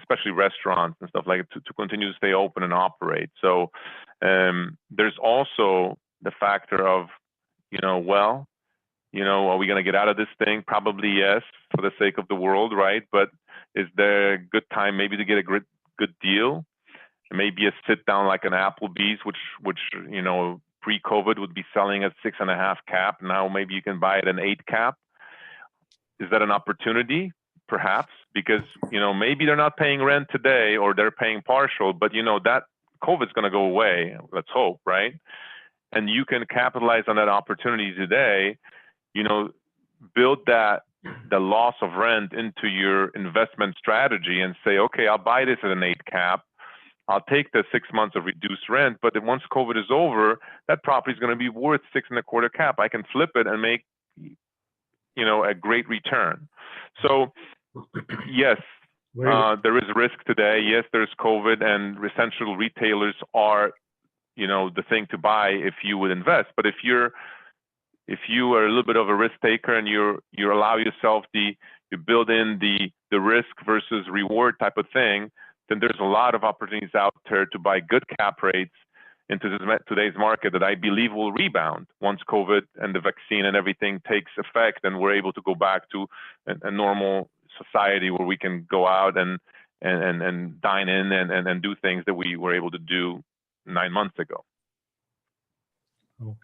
Speaker 1: especially restaurants and stuff like it, to continue to stay open and operate. So there's also the factor of, are we going to get out of this thing? Probably yes, for the sake of the world, right? But is there a good time maybe to get a good deal? Maybe a sit down like an Applebee's, which pre-COVID would be selling at 6.5 cap. Now maybe you can buy it at 8 cap. Is that an opportunity? Perhaps, because maybe they're not paying rent today, or they're paying partial, but that COVID's going to go away. Let's hope, right? And you can capitalize on that opportunity today. Build the loss of rent into your investment strategy and say, okay, I'll buy this at an 8 cap. I'll take the 6 months of reduced rent, but then once COVID is over, that property is going to be worth 6.25 cap. I can flip it and make, a great return. So, yes, there is risk today. Yes, there's COVID, and essential retailers are, the thing to buy if you would invest. But if you are a little bit of a risk taker, and you allow yourself you build in the risk versus reward type of thing, then there's a lot of opportunities out there to buy good cap rates into today's market that I believe will rebound once COVID and the vaccine and everything takes effect, and we're able to go back to a normal society where we can go out and dine in and do things that we were able to do 9 months ago.
Speaker 4: Okay.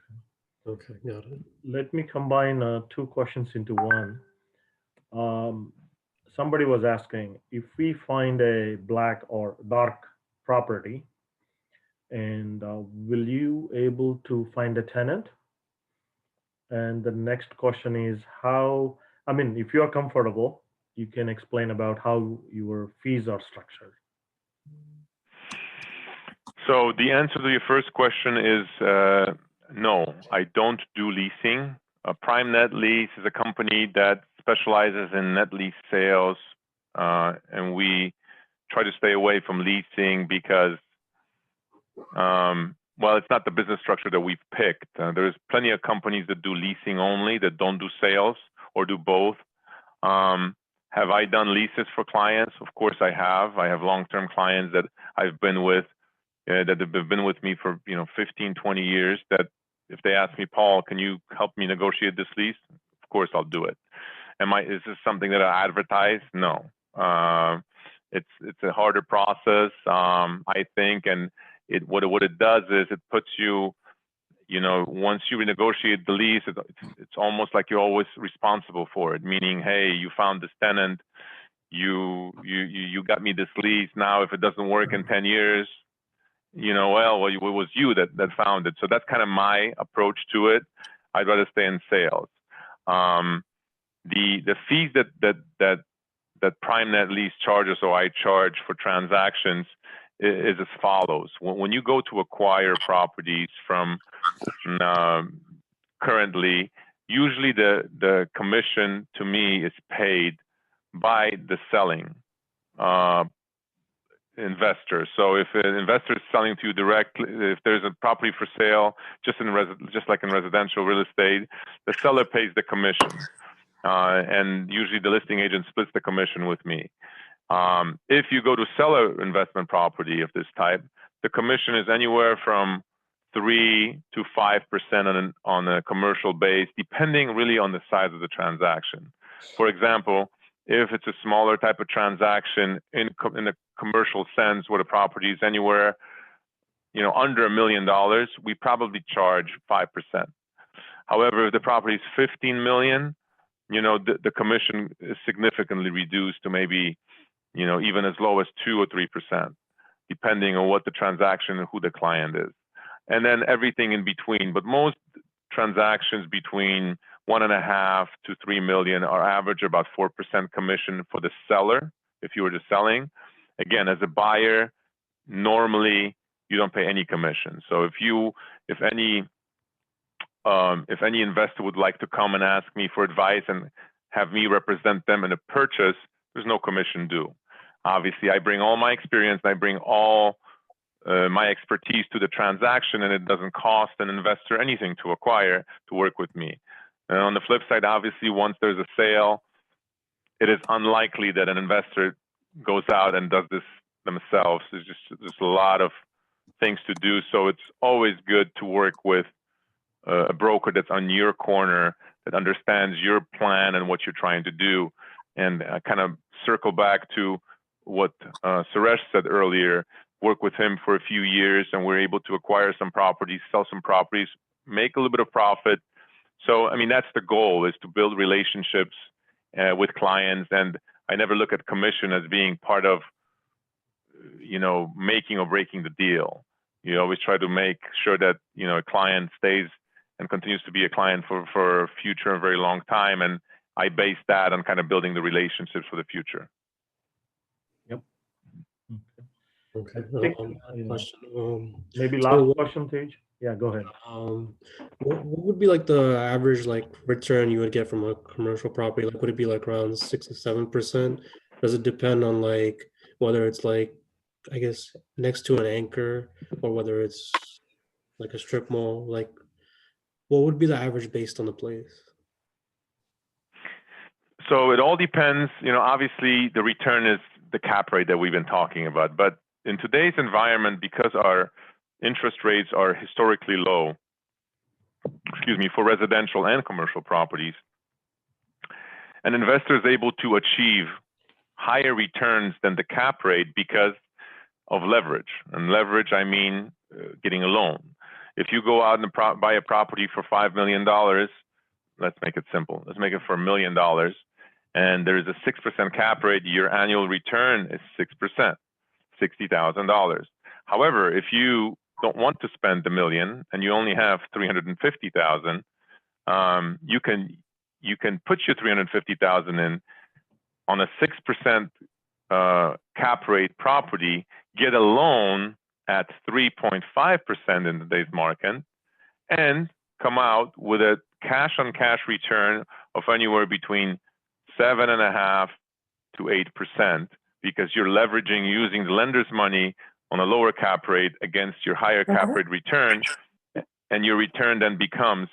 Speaker 5: Okay, got it.
Speaker 4: Let me combine two questions into one. Somebody was asking, if we find a black or dark property, and will you able to find a tenant? And the next question is how, I mean, if you are comfortable, you can explain about how your fees are structured.
Speaker 1: So the answer to your first question is no, I don't do leasing. Prime Net Lease is a company that specializes in net lease sales, and we try to stay away from leasing because, well, it's not the business structure that we've picked. There's plenty of companies that do leasing only, that don't do sales or do both. Have I done leases for clients? Of course I have. I have long-term clients that I've been with, that have been with me for 15, 20 years, that if they ask me, Paul, can you help me negotiate this lease? Of course I'll do it. Is this something that I advertise? No. It's a harder process, I think, and what it does is it puts you, once you renegotiate the lease, it's almost like you're always responsible for it. Meaning, hey, you found this tenant, you got me this lease. Now, if it doesn't work in 10 years, well, it was you that found it. So that's kind of my approach to it. I'd rather stay in sales. The fees that Prime Net Lease charges, or I charge for transactions, is as follows. When you go to acquire properties from currently, usually the commission to me is paid by the selling investor. So if an investor is selling to you directly, if there's a property for sale, just like in residential real estate, the seller pays the commission, and usually the listing agent splits the commission with me. If you go to sell an investment property of this type, the commission is anywhere from 3 to 5% on a commercial base, depending really on the size of the transaction. For example, if it's a smaller type of transaction in a commercial sense, where the property is anywhere, under $1 million, we probably charge 5%. However, if the property is 15 million, the commission is significantly reduced to maybe, even as low as 2 or 3%, depending on what the transaction and who the client is. And then everything in between. But most transactions between 1.5 to 3 million are average about 4% commission for the seller if you were just selling. Again, as a buyer, normally you don't pay any commission. So if any investor would like to come and ask me for advice and have me represent them in a purchase, there's no commission due. Obviously, I bring all my experience, and I bring all my expertise to the transaction, and it doesn't cost an investor anything to acquire to work with me. And on the flip side, obviously, once there's a sale, it is unlikely that an investor goes out and does this themselves. There's a lot of things to do. So it's always good to work with a broker that's on your corner, that understands your plan and what you're trying to do. And kind of circle back to what Suresh said earlier, work with him for a few years, and we're able to acquire some properties, sell some properties, make a little bit of profit. So, I mean, that's the goal, is to build relationships with clients. And I never look at commission as being part of, making or breaking the deal. You always try to make sure that, a client stays and continues to be a client for a future, a very long time. And I base that on kind of building the relationships for the future.
Speaker 4: Yep.
Speaker 5: Okay.
Speaker 4: Question. Maybe last question, Tej. Yeah, go ahead.
Speaker 5: What would be like the average return you would get from a commercial property? Like, would it be like around 6 or 7%? Does it depend on whether it's I guess next to an anchor, or whether it's like a strip mall? Like, what would be the average based on the place?
Speaker 1: So it all depends. Obviously the return is the cap rate that we've been talking about. But in today's environment, because our interest rates are historically low, for residential and commercial properties, an investor is able to achieve higher returns than the cap rate because of leverage. And leverage, I mean getting a loan. If you go out and buy a property for $5 million, let's make it simple. Let's make it for $1 million. And there's a 6% cap rate, your annual return is 6%, $60,000. However, if you don't want to spend $1 million and you only have $350,000, you can put your $350,000 in on a 6% cap rate property, get a loan at 3.5% in today's market, and come out with a cash-on-cash return of anywhere between 7.5% to 8%, because you're leveraging using the lender's money on a lower cap rate against your higher cap rate return, and your return then becomes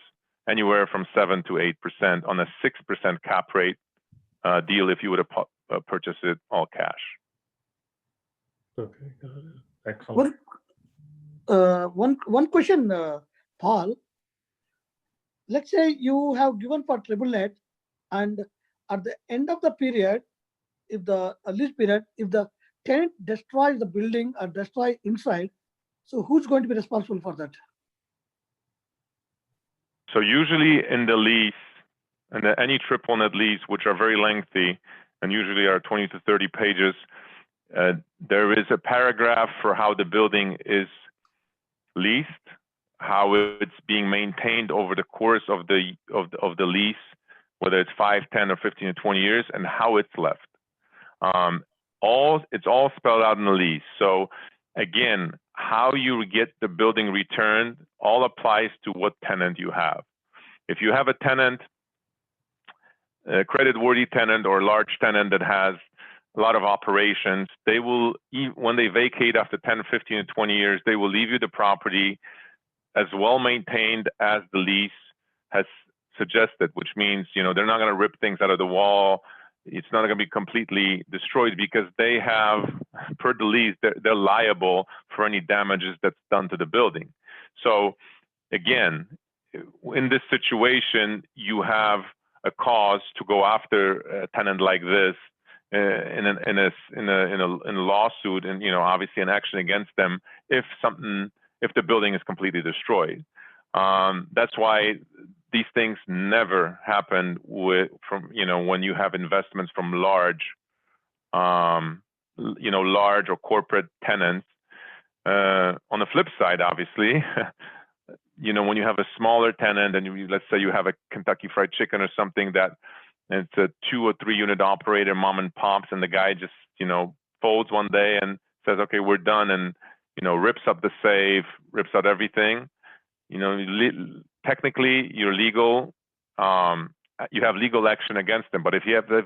Speaker 1: anywhere from 7 to 8% on a 6% cap rate deal if you would have purchased it all cash.
Speaker 5: Okay, got it.
Speaker 4: Excellent.
Speaker 7: One question, Paul. Let's say you have given for triple net, and at the end of the period, if the lease period, if the tenant destroys the building or destroy inside, so who's going to be responsible for that?
Speaker 1: So usually in the lease, and any triple net lease, which are very lengthy and usually are 20 to 30 pages, there is a paragraph for how the building is leased, how it's being maintained over the course of the lease, whether it's 5, 10, or 15 or 20 years, and how it's left. It's all spelled out in the lease. So again, how you get the building returned all applies to what tenant you have. If you have a tenant, a credit-worthy tenant or a large tenant that has a lot of operations, they will, when they vacate after 10, 15, and 20 years, they will leave you the property as well maintained as the lease has suggested, which means, they're not going to rip things out of the wall. It's not going to be completely destroyed because they have, per the lease, they're liable for any damages that's done to the building. So again, in this situation, you have a cause to go after a tenant like this in a lawsuit, and obviously an action against them if the building is completely destroyed. That's why these things never happen when you have investments from large or corporate tenants. On the flip side, obviously, when you have a smaller tenant and let's say you have a Kentucky Fried Chicken or something that it's a 2 or 3 unit operator, mom and pops, and the guy just folds one day and says, okay, we're done, and rips up the safe, rips out everything. Technically you're legal, you have legal action against them, but if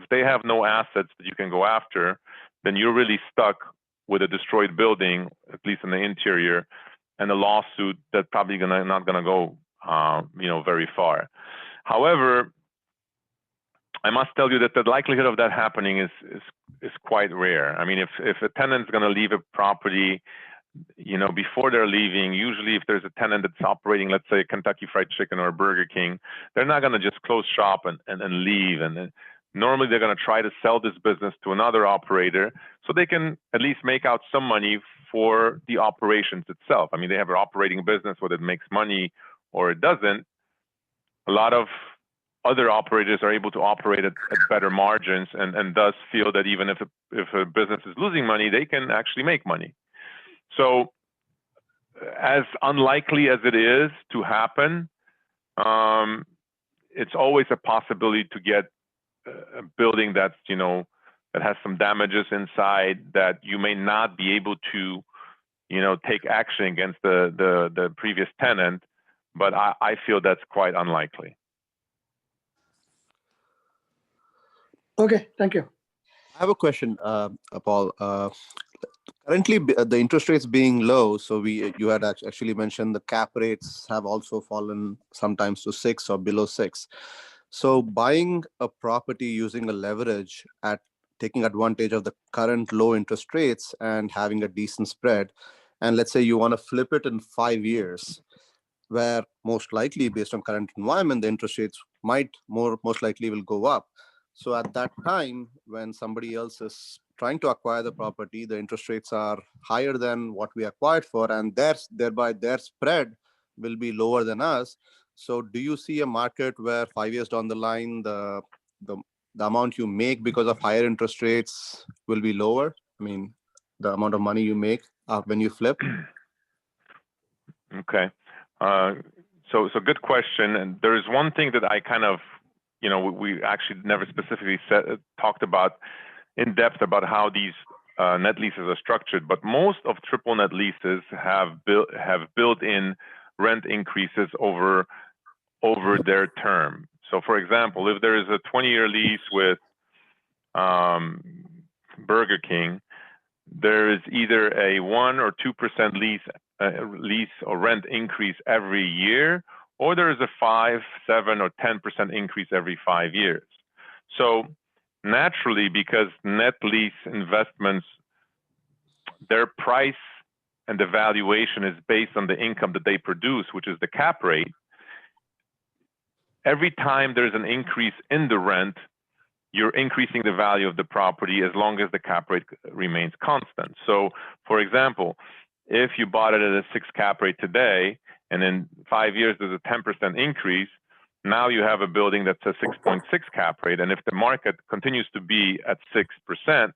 Speaker 1: they have no assets that you can go after, then you're really stuck with a destroyed building, at least in the interior, and a lawsuit that's probably not gonna go very far. However, I must tell you that the likelihood of that happening is quite rare. I mean, if a tenant's gonna leave a property, before they're leaving, usually if there's a tenant that's operating, let's say a Kentucky Fried Chicken or a Burger King, they're not going to just close shop and leave. And then normally they're going to try to sell this business to another operator so they can at least make out some money for the operations itself. I mean, they have an operating business, whether it makes money or it doesn't. A lot of other operators are able to operate at better margins and thus feel that even if a business is losing money, they can actually make money. So as unlikely as it is to happen, it's always a possibility to get a building that's, that has some damages inside that you may not be able to, take action against the previous tenant, but I feel that's quite unlikely.
Speaker 7: Okay, thank you.
Speaker 8: I have a question, Paul. Currently, the interest rates being low, so you had actually mentioned the cap rates have also fallen sometimes to 6 or below 6. So buying a property using a leverage at taking advantage of the current low interest rates and having a decent spread. And let's say you want to flip it in 5 years, where most likely, based on current environment, the interest rates most likely will go up. So at that time, when somebody else is trying to acquire the property, the interest rates are higher than what we acquired for, and thereby their spread will be lower than us. So do you see a market where 5 years down the line, the amount you make because of higher interest rates will be lower? I mean, the amount of money you make when you flip?
Speaker 1: Okay. So good question. And there is one thing that I kind of, we actually never specifically talked about in depth about how these net leases are structured, but most of triple net leases have built-in rent increases over their term. So for example, if there is a 20-year lease with Burger King, there is either a 1 or 2% lease or rent increase every year, or there is a 5, 7, or 10% increase every 5 years. So naturally, because net lease investments, their price and the valuation is based on the income that they produce, which is the cap rate. Every time there's an increase in the rent, you're increasing the value of the property as long as the cap rate remains constant. So for example, if you bought it at a 6 cap rate today, and in 5 years there's a 10% increase, now you have a building that's a 6.6 cap rate. And if the market continues to be at 6%,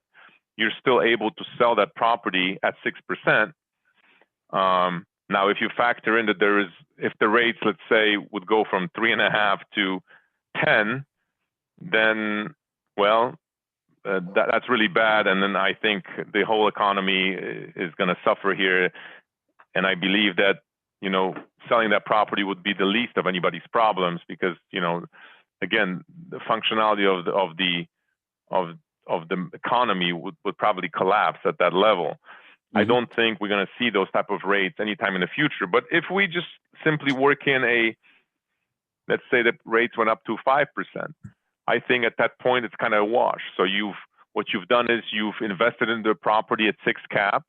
Speaker 1: you're still able to sell that property at 6%. Now, if you factor in that if the rates, let's say, would go from 3.5 to 10, then, well, that's really bad. And then I think the whole economy is going to suffer here. And I believe that, selling that property would be the least of anybody's problems, because, again, the functionality of the economy would probably collapse at that level. I don't think we're going to see those type of rates anytime in the future. But if we just simply work in let's say that rates went up to 5%, I think at that point it's kind of a wash. So what you've done is you've invested in the property at 6 cap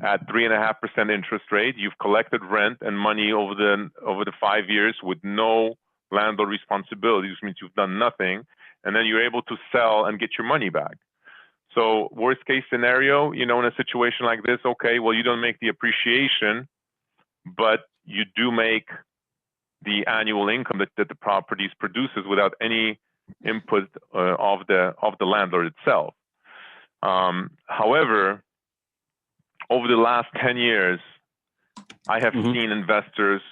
Speaker 1: at 3.5% interest rate. You've collected rent and money over the 5 years with no landlord responsibilities, which means you've done nothing, and then you're able to sell and get your money back. So worst case scenario, in a situation like this, okay, well, you don't make the appreciation, but you do make the annual income that the properties produces without any input of the landlord itself. However, over the last 10 years, I have seen investors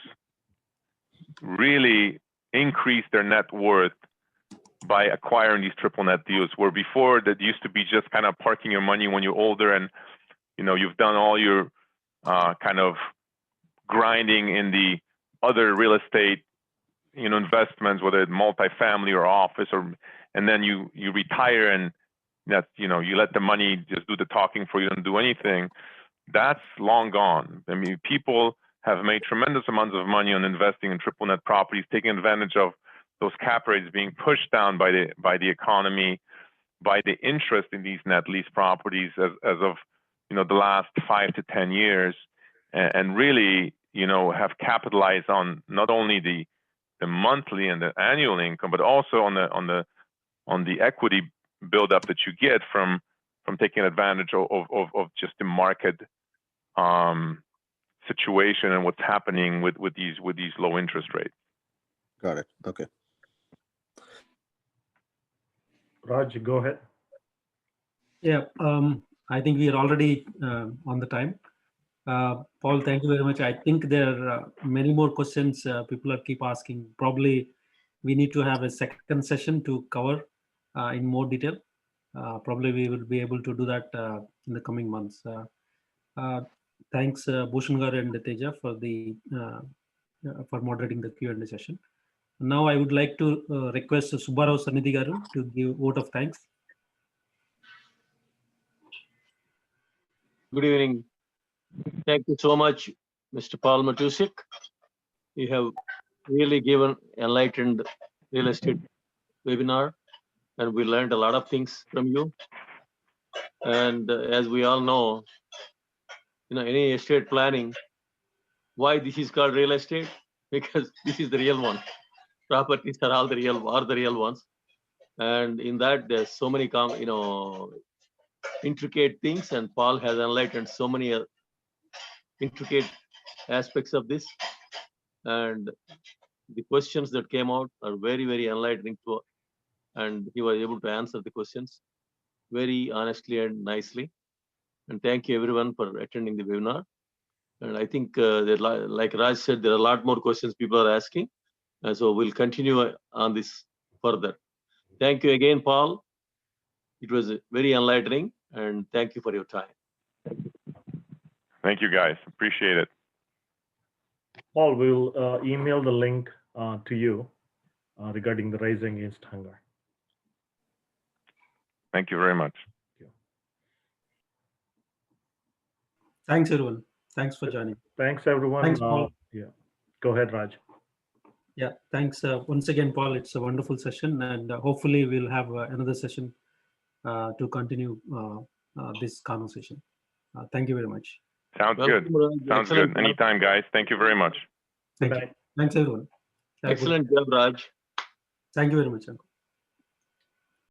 Speaker 1: really increase their net worth by acquiring these triple net deals, where before that used to be just kind of parking your money when you're older and you've done all your kind of grinding in the other real estate investments, whether it's multifamily or office, and then you retire and that's you let the money just do the talking for you, don't do anything. That's long gone. I mean, people have made tremendous amounts of money on investing in triple net properties, taking advantage of those cap rates being pushed down by the economy, by the interest in these net lease properties as of the last 5 to 10 years, and really have capitalized on not only the monthly and the annual income, but also on the equity buildup that you get from taking advantage of just the market situation and what's happening with these low interest rates.
Speaker 8: Got it. Okay.
Speaker 4: Raj, go ahead.
Speaker 2: Yeah, I think we are already on the time. Paul, thank you very much. I think there are many more questions people are keep asking. Probably we need to have a second session to cover in more detail. Probably we will be able to do that in the coming months. Thanks, Bhushan Garu and Teja, for moderating the Q&A session. Now I would like to request Subbarao Sannidhi Garu to give vote of thanks.
Speaker 9: Good evening. Thank you so much, Mr. Paul Matusik. You have really given enlightened real estate webinar. and we learned a lot of things from you. And as we all know, any estate planning, why this is called real estate? Because this is the real one. Properties are all the real ones. And in that, there's so many intricate things, and Paul has enlightened so many intricate aspects of this. And the questions that came out are very, very enlightening to, and he was able to answer the questions very honestly and nicely. And thank you everyone for attending the webinar. And I think like Raj said, there are a lot more questions people are asking. And so we'll continue on this further. Thank you again, Paul. It was very enlightening, and thank you for your time.
Speaker 1: Thank you, guys. Appreciate it.
Speaker 4: Paul, we'll email the link to you regarding the Rising Against Hunger.
Speaker 1: Thank you very much.
Speaker 2: Thanks, everyone. Thanks for joining.
Speaker 4: Thanks, everyone.
Speaker 2: Thanks, Paul.
Speaker 4: Yeah, go ahead, Raj.
Speaker 2: Yeah, thanks once again, Paul. It's a wonderful session, and hopefully we'll have another session to continue this conversation. Thank you very much.
Speaker 1: Sounds good. Sounds good. Anytime, guys. Thank you very much.
Speaker 2: Thank you. Thanks, everyone.
Speaker 9: Excellent job, Raj.
Speaker 2: Thank you very much, Uncle.